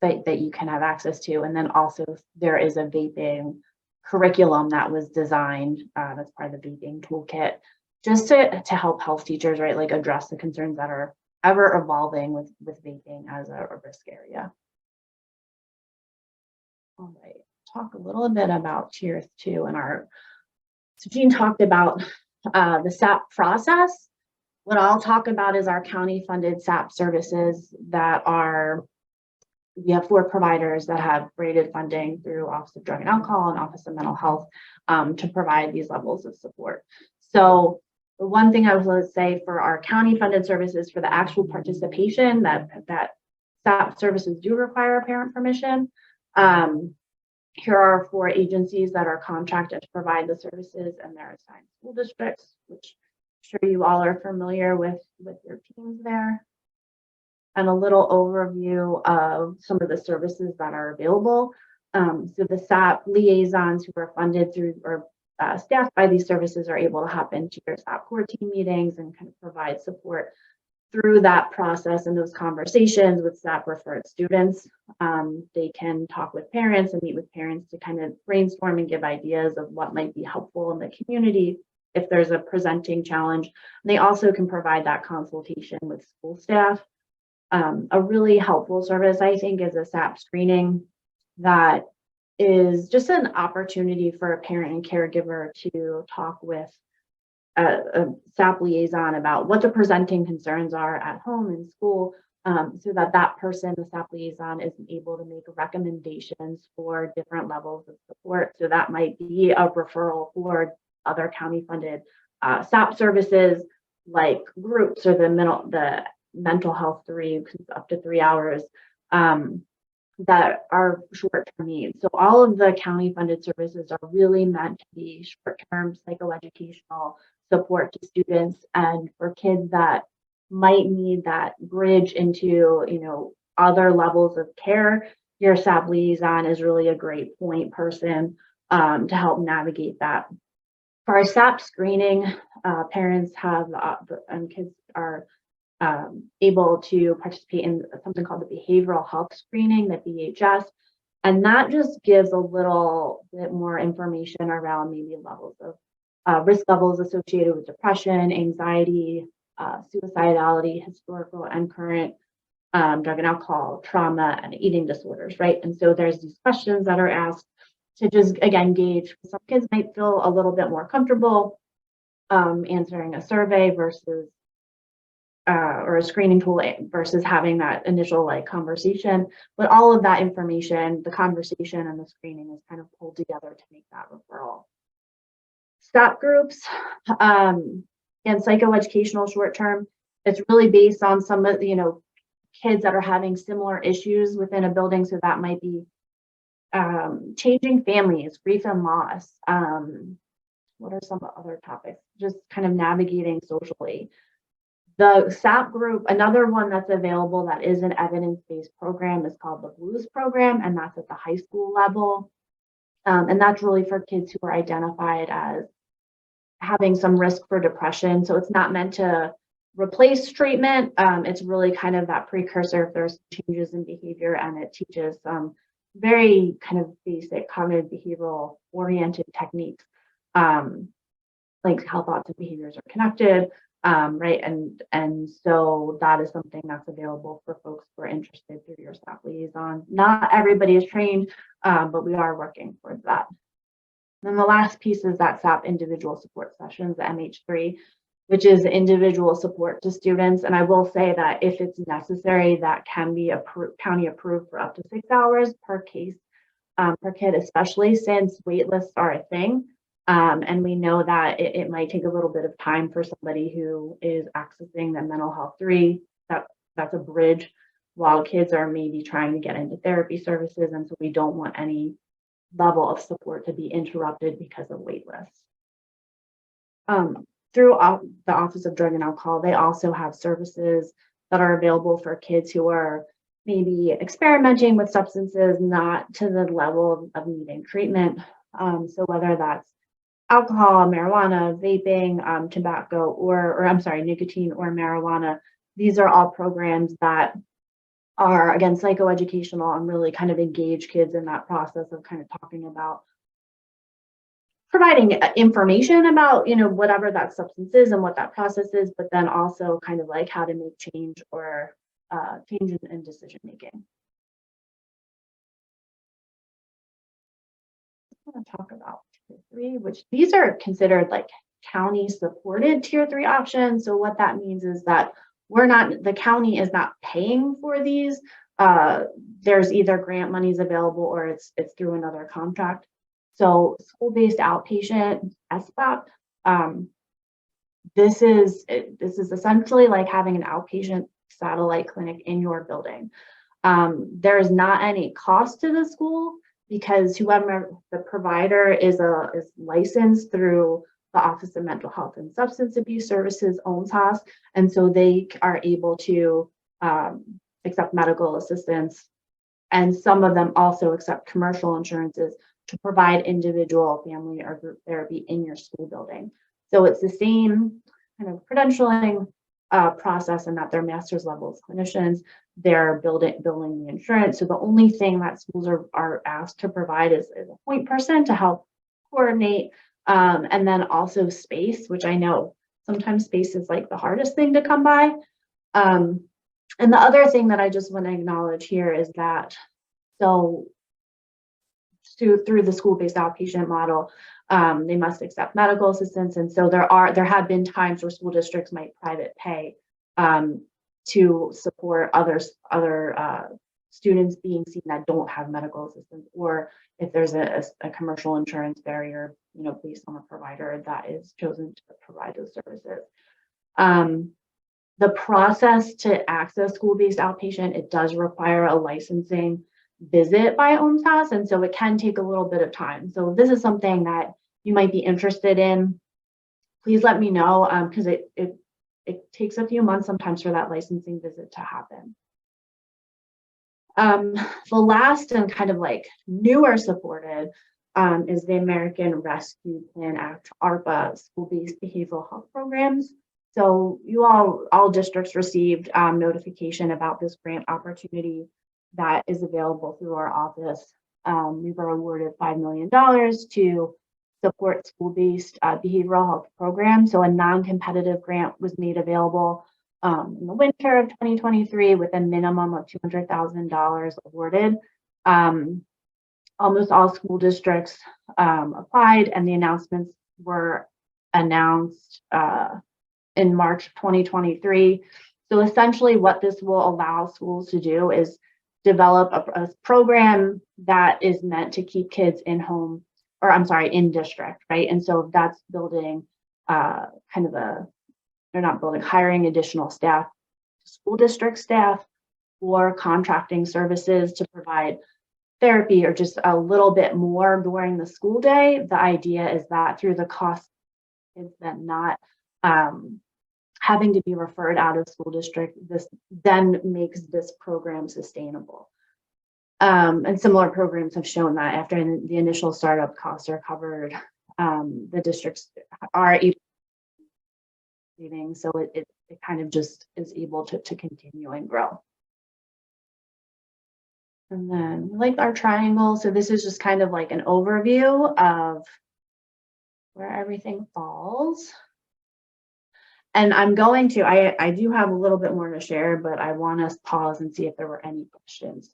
that you can have access to. And then also there is a vaping curriculum that was designed as part of the vaping toolkit, just to help health teachers, right, like address the concerns that are ever evolving with vaping as a risk area. All right, talk a little bit about tier 2 and so Jean talked about the SAP process. What I'll talk about is our county funded SAP services that we have 4 providers that have rated funding through Office of Drug and Alcohol and Office of Mental Health to provide these levels of support. So the one thing I was going to say for our county funded services, for the actual participation, that SAP services do require parent permission. Here are 4 agencies that are contracted to provide the services, and their assigned school districts, which I'm sure you all are familiar with your teams there. And a little overview of some of the services that are available. So the SAP liaisons who are funded through or staffed by these services are able to hop into your SAP core team meetings and kind of provide support through that process and those conversations with SAP referred students. They can talk with parents and meet with parents to kind of brainstorm and give ideas of what might be helpful in the community if there's a presenting challenge. And they also can provide that consultation with school staff. A really helpful service, I think, is a SAP screening that is just an opportunity for a parent and caregiver to talk with a SAP liaison about what the presenting concerns are at home and school, so that person, the SAP liaison, is able to make recommendations for different levels of support. So that might be a referral for other county funded SAP services like groups or the mental health 3, up to 3 hours, that are short-term needs. So all of the county funded services are really meant to be short-term psychoeducational support to students, and for kids that might need that bridge into, other levels of care, your SAP liaison is really a great point person to help navigate that. For our SAP screening, parents have and kids are able to participate in something called the behavioral health screening, the BHS, and that just gives a little bit more information around maybe levels of risk levels associated with depression, anxiety, suicidality, historical and current drug and alcohol, trauma, and eating disorders, right? And so there's these questions that are asked to just, again, gauge. Some kids might feel a little bit more comfortable answering a survey versus or a screening tool versus having that initial conversation. But all of that information, the conversation and the screening, is kind of pulled together to make that referral. SAP groups and psychoeducational short term, it's really based on some of kids that are having similar issues within a building. So that might be changing families, grief and loss. What are some other topics? Just kind of navigating socially. The SAP group, another one that's available that is an evidence-based program, is called the Blues program, and that's at the high school level. And that's really for kids who are identified as having some risk for depression. So it's not meant to replace treatment. It's really kind of that precursor if there's changes in behavior, and it teaches some very kind of basic cognitive behavioral oriented techniques, like how thoughts and behaviors are connected. Right, and so that is something that's available for folks who are interested through your SAP liaison. Not everybody is trained, but we are working towards that. And then the last piece is that SAP individual support sessions, the MH3, which is individual support to students. And I will say that if it's necessary, that can be county approved for up to 6 hours per case per kid, especially since wait lists are a thing. And we know that it might take a little bit of time for somebody who is accessing the mental health 3. That's a bridge while kids are maybe trying to get into therapy services. And so we don't want any level of support to be interrupted because of wait lists. Through the Office of Drug and Alcohol, they also have services that are available for kids who are maybe experimenting with substances, not to the level of needing treatment. So whether that's alcohol, marijuana, vaping, tobacco, or I'm sorry, nicotine or marijuana, these are all programs that are, again, psychoeducational and really kind of engage kids in that process of kind of talking about providing information about, whatever that substance is and what that process is, but then also kind of like how to make change or change in decision making. I'm going to talk about tier 3, which these are considered like county supported tier 3 options. So what that means is that the county is not paying for these. There's either grant monies available or it's through another contract. So school-based outpatient, SBOP, this is essentially like having an outpatient satellite clinic in your building. There is not any cost to the school because whoever the provider is licensed through the Office of Mental Health and Substance Abuse Services owns HOS, and so they are able to accept medical assistance, and some of them also accept commercial insurances to provide individual, family, or group therapy in your school building. So it's the same kind of credentialing process in that they're master's level clinicians. They're billing the insurance. So the only thing that schools are asked to provide is a point person to help coordinate, and then also space, which I know sometimes space is like the hardest thing to come by. And the other thing that I just want to acknowledge here is that through the school-based outpatient model, they must accept medical assistance, and so there have been times where school districts might private pay to support other students being seen that don't have medical assistance, or if there's a commercial insurance barrier, based on a provider that is chosen to provide those services. The process to access school-based outpatient, it does require a licensing visit by OMSAS, and so it can take a little bit of time. So if this is something that you might be interested in, please let me know, because it takes a few months sometimes for that licensing visit to happen. The last and kind of like newer supported is the American Rescue Plan Act, ARPA, school-based behavioral health programs. So all districts received notification about this grant opportunity that is available through our office. We were awarded $5 million to support school-based behavioral health programs. So a non-competitive grant was made available in the winter of 2023 with a minimum of $200,000 awarded. Almost all school districts applied, and the announcements were announced in March 2023. So essentially what this will allow schools to do is develop a program that is meant to keep kids in district, right? And so that's building hiring additional staff, school district staff, or contracting services to provide therapy or just a little bit more during the school day. The idea is that through the cost, kids then not having to be referred out of school district, this then makes this program sustainable. And similar programs have shown that after the initial startup costs are covered, the districts are able to saving, so it kind of just is able to continue and grow. And then like our triangle, so this is just kind of like an overview of where everything falls. And I'm going to, I do have a little bit more to share, but I want to pause and see if there were any questions.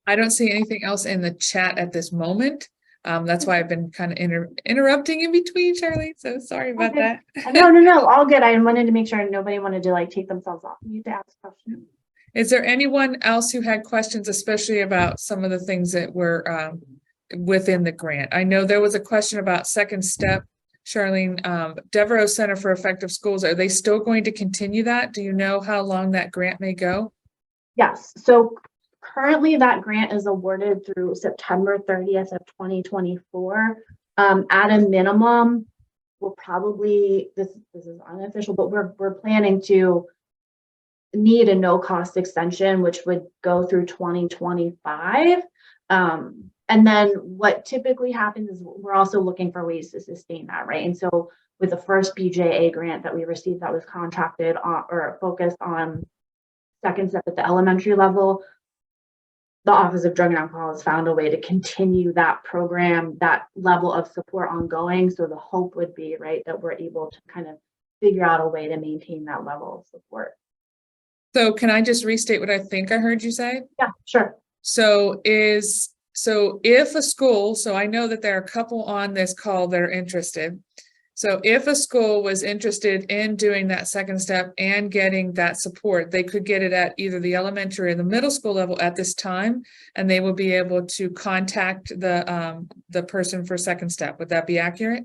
I don't see anything else in the chat at this moment. That's why I've been kind of interrupting in between, Charlene. So sorry about Okay. that. No, all good. I wanted to make sure nobody wanted to like take themselves off. You need to ask questions. Is there anyone else who had questions, especially about some of the things that were within the grant? I know there was a question about second step. Charlene, Devereaux Center for Effective Schools, are they still going to continue that? Do you know how long that grant may go? Yes. So currently that grant is awarded through September 30th of 2024. At a minimum, we'll probably, this is unofficial, but we're planning to need a no-cost extension, which would go through 2025. And then what typically happens is we're also looking for ways to sustain that, right? And so with the first BJA grant that we received that was contracted on or focused on second step at the elementary level, the Office of Drug and Alcohol has found a way to continue that program, that level of support ongoing. So the hope would be, right, that we're able to kind of figure out a way to maintain that level of support. So can I just restate what I think I heard you say? Yeah, sure. So if a school, so I know that there are a couple on this call that are interested. So if a school was interested in doing that second step and getting that support, they could get it at either the elementary or the middle school level at this time, and they will be able to contact the person for second step. Would that be accurate?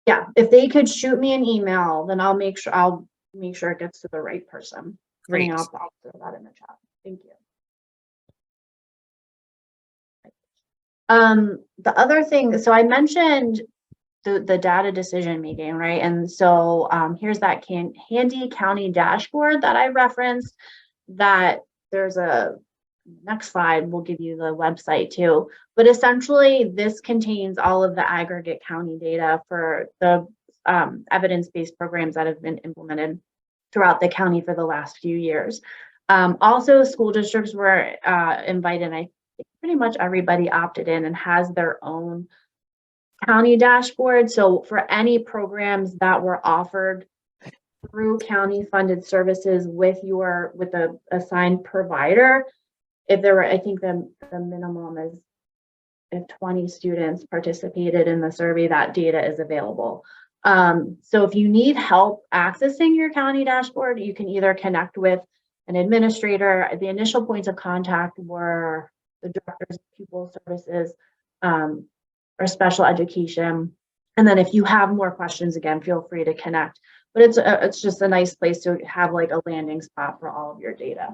Yeah, if they could shoot me an email, then I'll make sure it gets to the right person. Great. I'll throw that in the chat. Thank you. The other thing, so I mentioned the data decision making, right? And so here's that handy county dashboard that I referenced, that there's a next slide will give you the website too. But essentially this contains all of the aggregate county data for the evidence-based programs that have been implemented throughout the county for the last few years. Also, school districts were invited. I think pretty much everybody opted in and has their own county dashboard. So for any programs that were offered through county funded services with the assigned provider, if there were, I think the minimum is if 20 students participated in the survey, that data is available. So if you need help accessing your county dashboard, you can either connect with an administrator. The initial points of contact were the directors of pupil services or special education. And then if you have more questions, again, feel free to connect. But it's just a nice place to have like a landing spot for all of your data.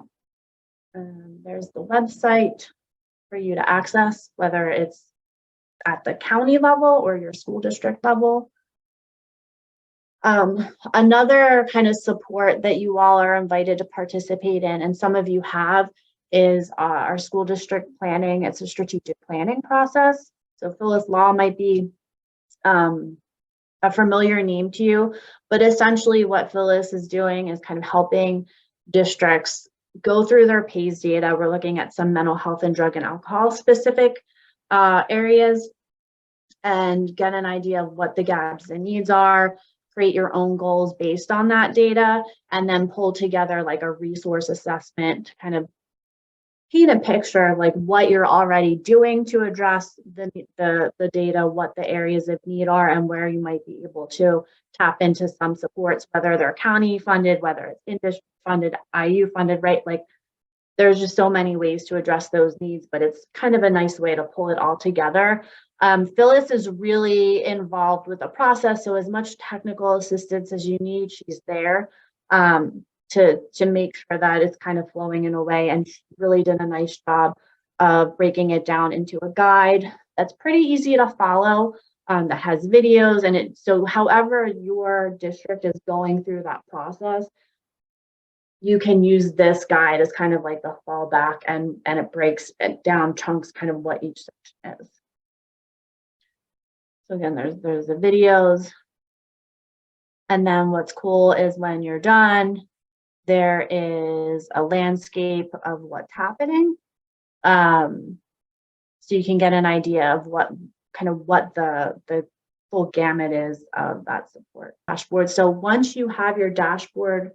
There's the website for you to access, whether it's at the county level or your school district level. Another kind of support that you all are invited to participate in, and some of you have, is our school district planning. It's a strategic planning process. So Phyllis Law might be a familiar name to you, but essentially what Phyllis is doing is kind of helping districts go through their PAYS data. We're looking at some mental health and drug and alcohol specific areas and get an idea of what the gaps and needs are, create your own goals based on that data, and then pull together like a resource assessment to kind of paint a picture of like what you're already doing to address the data, what the areas of need are, and where you might be able to tap into some supports, whether they're county funded, whether it's industry funded, IU funded, right? Like there's just so many ways to address those needs, but it's kind of a nice way to pull it all together. Phyllis is really involved with the process, so as much technical assistance as you need, she's there to make sure that it's kind of flowing in a way, and she really did a nice job of breaking it down into a guide that's pretty easy to follow, that has videos, and so however your district is going through that process, you can use this guide as kind of like the fallback, and it breaks it down chunks, kind of what each section is. So again, there's the videos. And then what's cool is when you're done, there is a landscape of what's happening. So you can get an idea of what the full gamut is of that support dashboard. So once you have your dashboard,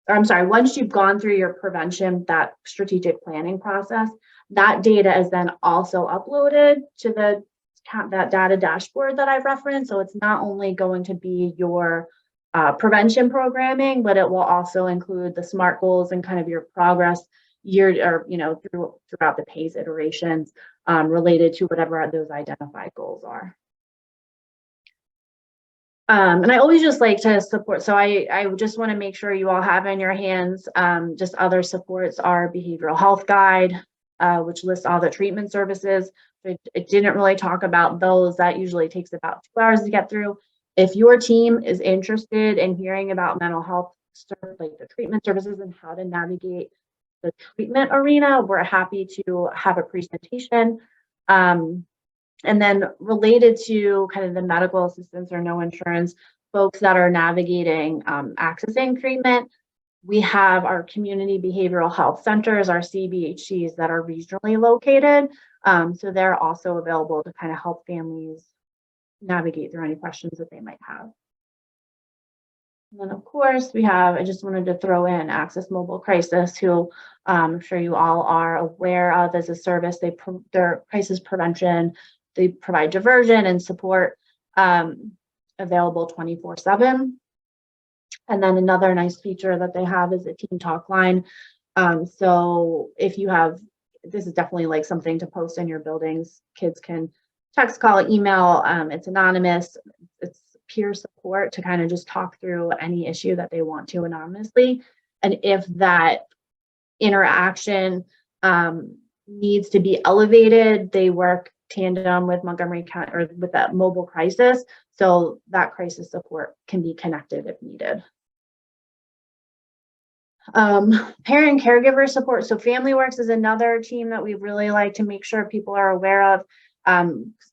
once you've gone through your prevention, that strategic planning process, that data is then also uploaded to the that data dashboard that I've referenced. So it's not only going to be your prevention programming, but it will also include the SMART goals and kind of your progress throughout the PACE iterations related to whatever those identified goals are. And I always just like to support, so I just want to make sure you all have in your hands just other supports, our behavioral health guide, which lists all the treatment services. It didn't really talk about those. That usually takes about 2 hours to get through. If your team is interested in hearing about mental health, like the treatment services and how to navigate the treatment arena, we're happy to have a presentation. And then related to kind of the medical assistance or no insurance folks that are navigating accessing treatment, we have our community behavioral health centers, our CBHCs that are regionally located. So they're also available to kind of help families navigate through any questions that they might have. And then of course we have, I just wanted to throw in Access Mobile Crisis, who I'm sure you all are aware of as a service. Their crisis prevention, they provide diversion and support available 24/7. And then another nice feature that they have is a team talk line. So if you have, this is definitely like something to post in your buildings. Kids can text, call, email. It's anonymous. It's peer support to kind of just talk through any issue that they want to anonymously. And if that interaction needs to be elevated, they work tandem with Montgomery County or with that mobile crisis. So that crisis support can be connected if needed. Parent caregiver support. So Family Works is another team that we really like to make sure people are aware of.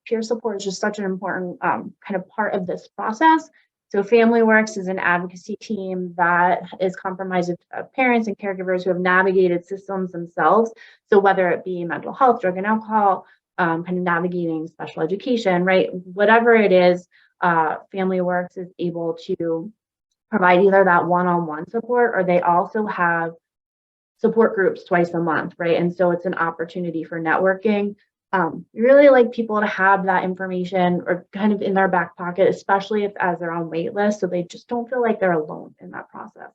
Peer support is just such an important kind of part of this process. So Family Works is an advocacy team that is comprised of parents and caregivers who have navigated systems themselves. So whether it be mental health, drug and alcohol, kind of navigating special education, right? Whatever it is, Family Works is able to provide either that one-on-one support, or they also have support groups twice a month, right? And so it's an opportunity for networking. Really like people to have that information or kind of in their back pocket, especially if as they're on wait list, so they just don't feel like they're alone in that process.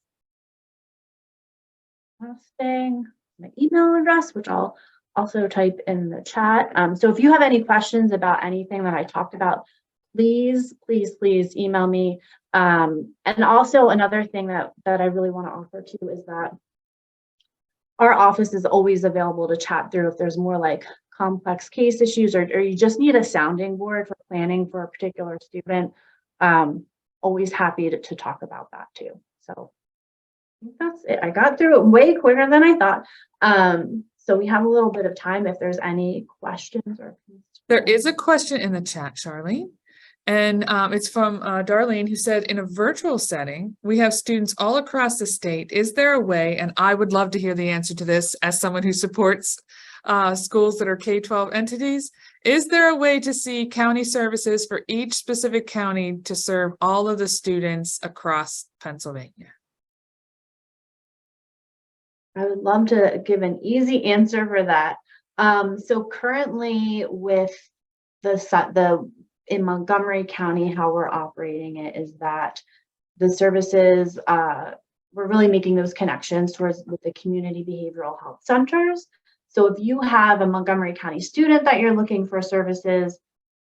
Last thing, my email address, which I'll also type in the chat. So if you have any questions about anything that I talked about, please email me. And also another thing that I really want to offer too is that our office is always available to chat through if there's more like complex case issues or you just need a sounding board for planning for a particular student. Always happy to talk about that too. So I think that's it. I got through it way quicker than I thought. So we have a little bit of time if there's any questions or. There is a question in the chat, Charlene. And it's from Darlene, who said, in a virtual setting, we have students all across the state. Is there a way, and I would love to hear the answer to this as someone who supports schools that are K-12 entities, is there a way to see county services for each specific county to serve all of the students across Pennsylvania? I would love to give an easy answer for that. So currently with in Montgomery County, how we're operating it is that the services, we're really making those connections with the community behavioral health centers. So if you have a Montgomery County student that you're looking for services,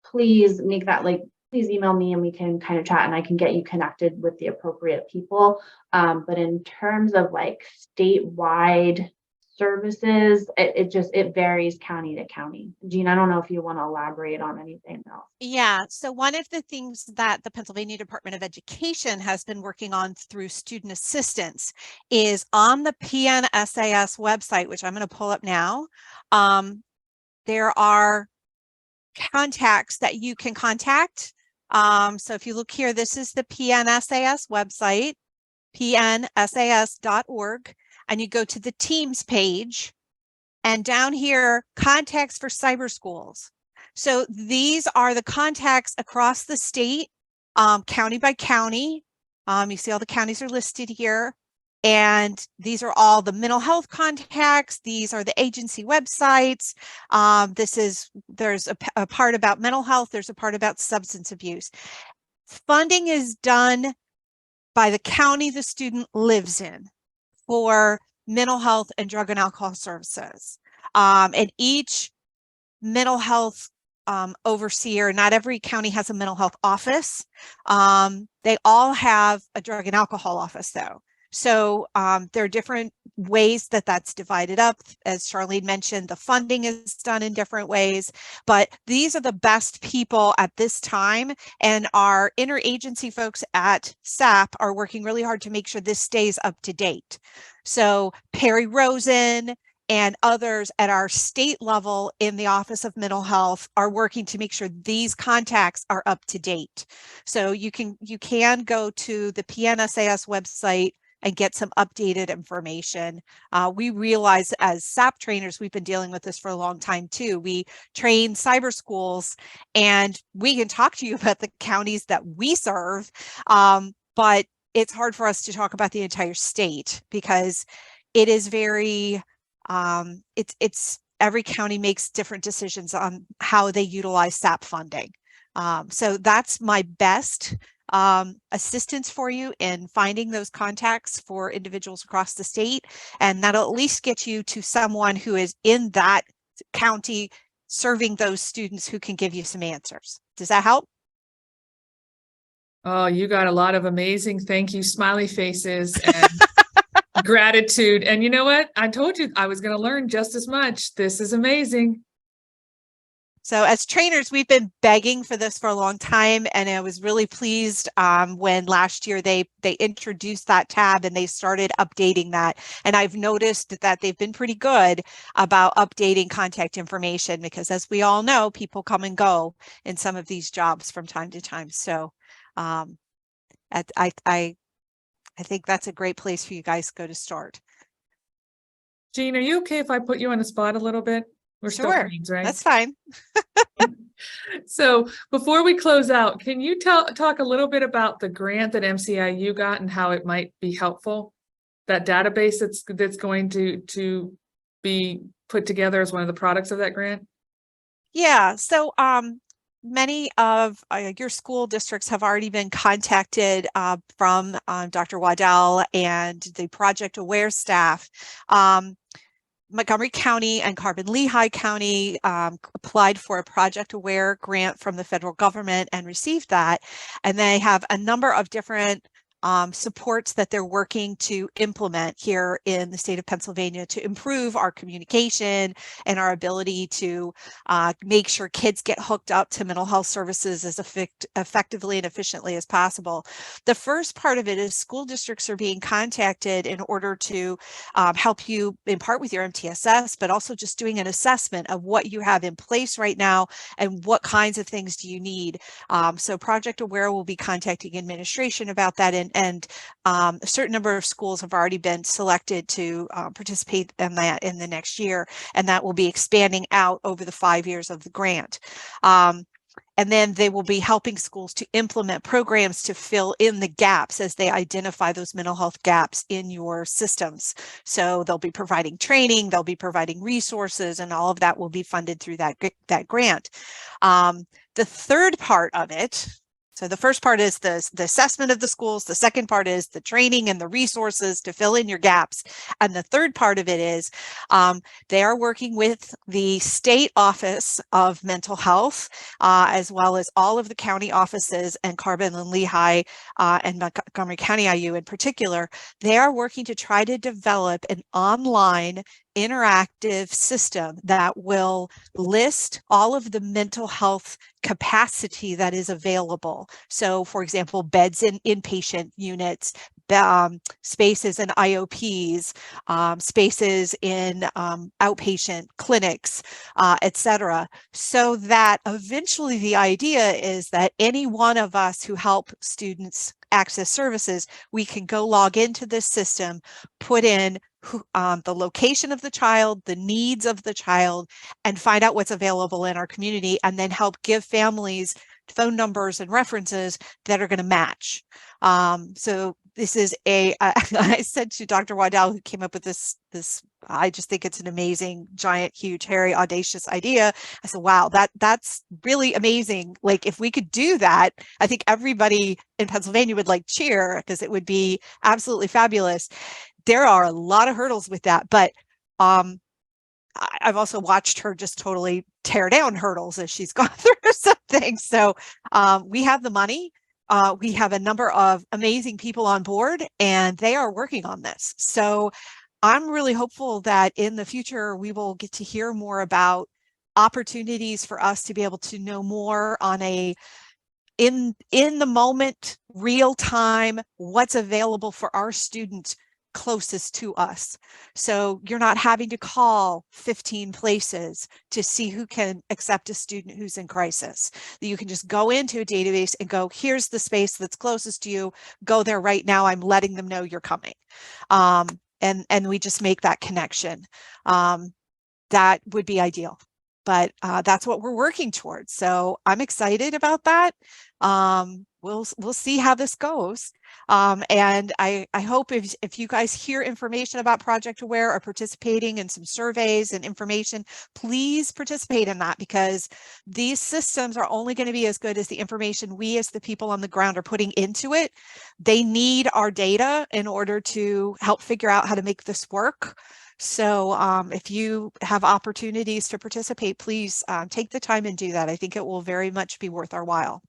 please make that please email me and we can kind of chat and I can get you connected with the appropriate people. But in terms of like statewide services, it varies county to county. Jean, I don't know if you want to elaborate on anything else. Yeah, so one of the things that the Pennsylvania Department of Education has been working on through student assistance is on the PNSAS website, which I'm going to pull up now. There are contacts that you can contact. So if you look here, this is the PNSAS website, pnsas.org. And you go to the teams page and down here, contacts for cyber schools. So these are the contacts across the state, county by county. You see all the counties are listed here. And these are all the mental health contacts. These are the agency websites. There's a part about mental health. There's a part about substance abuse. Funding is done by the county the student lives in for mental health and drug and alcohol services. And each mental health overseer, not every county has a mental health office. They all have a drug and alcohol office though. So there are different ways that that's divided up. As Charlene mentioned, the funding is done in different ways, but these are the best people at this time. And our interagency folks at SAP are working really hard to make sure this stays up to date. So Perry Rosen and others at our state level in the Office of Mental Health are working to make sure these contacts are up to date. So you can go to the PNSAS website and get some updated information. We realize as SAP trainers, we've been dealing with this for a long time too. We train cyber schools and we can talk to you about the counties that we serve, but it's hard for us to talk about the entire state because it is very, it's every county makes different decisions on how they utilize SAP funding. So that's my best assistance for you in finding those contacts for individuals across the state, and that'll at least get you to someone who is in that county serving those students who can give you some answers. Does that help? Oh, you got a lot of amazing thank you smiley faces and gratitude. And you know what? I told you I was going to learn just as much. This is amazing. So as trainers, we've been begging for this for a long time, and I was really pleased when last year they introduced that tab and they started updating that. And I've noticed that they've been pretty good about updating contact information because, as we all know, people come and go in some of these jobs from time to time. So I think that's a great place for you guys to go to start. Jean, are you okay if I put you on the spot a little bit? We're still Sure, friends, right? that's fine. So before we close out, can you talk a little bit about the grant that MCIU got and how it might be helpful? That database that's going to be put together as one of the products of that grant? Yeah, so many of your school districts have already been contacted from Dr. Waddell and the Project Aware staff. Montgomery County and Carbon-Lehigh County applied for a Project Aware grant from the federal government and received that. And they have a number of different supports that they're working to implement here in the state of Pennsylvania to improve our communication and our ability to make sure kids get hooked up to mental health services as effectively and efficiently as possible. The first part of it is school districts are being contacted in order to help you in part with your MTSS, but also just doing an assessment of what you have in place right now and what kinds of things do you need. So Project Aware will be contacting administration about that, and a certain number of schools have already been selected to participate in that in the next year, and that will be expanding out over the 5 years of the grant. And then they will be helping schools to implement programs to fill in the gaps as they identify those mental health gaps in your systems. So they'll be providing training, they'll be providing resources, and all of that will be funded through that grant. The third part of it, so the first part is the assessment of the schools. The second part is the training and the resources to fill in your gaps. And the third part of it is they are working with the state office of mental health, as well as all of the county offices and Carbon and Lehigh and Montgomery County IU in particular. They are working to try to develop an online interactive system that will list all of the mental health capacity that is available. So, for example, beds in inpatient units, spaces in IOPs, spaces in outpatient clinics, etc. So that eventually the idea is that any one of us who help students access services, we can go log into this system, put in the location of the child, the needs of the child, and find out what's available in our community, and then help give families phone numbers and references that are going to match. So this is a, I said to Dr. Waddell, who came up with this, I just think it's an amazing, giant, huge, hairy, audacious idea. I said, wow, that's really amazing. Like if we could do that, I think everybody in Pennsylvania would like cheer because it would be absolutely fabulous. There are a lot of hurdles with that, but I've also watched her just totally tear down hurdles as she's gone through some things. So we have the money. We have a number of amazing people on board and they are working on this. So I'm really hopeful that in the future, we will get to hear more about opportunities for us to be able to know more on a in the moment, real time, what's available for our students closest to us. So you're not having to call 15 places to see who can accept a student who's in crisis. That you can just go into a database and go, here's the space that's closest to you. Go there right now. I'm letting them know you're coming. And we just make that connection. That would be ideal. But that's what we're working towards. So I'm excited about that. We'll see how this goes. And I hope if you guys hear information about Project Aware or participating in some surveys and information, please participate in that because these systems are only going to be as good as the information we as the people on the ground are putting into it. They need our data in order to help figure out how to make this work. So if you have opportunities to participate, please take the time and do that. I think it will very much be worth our while.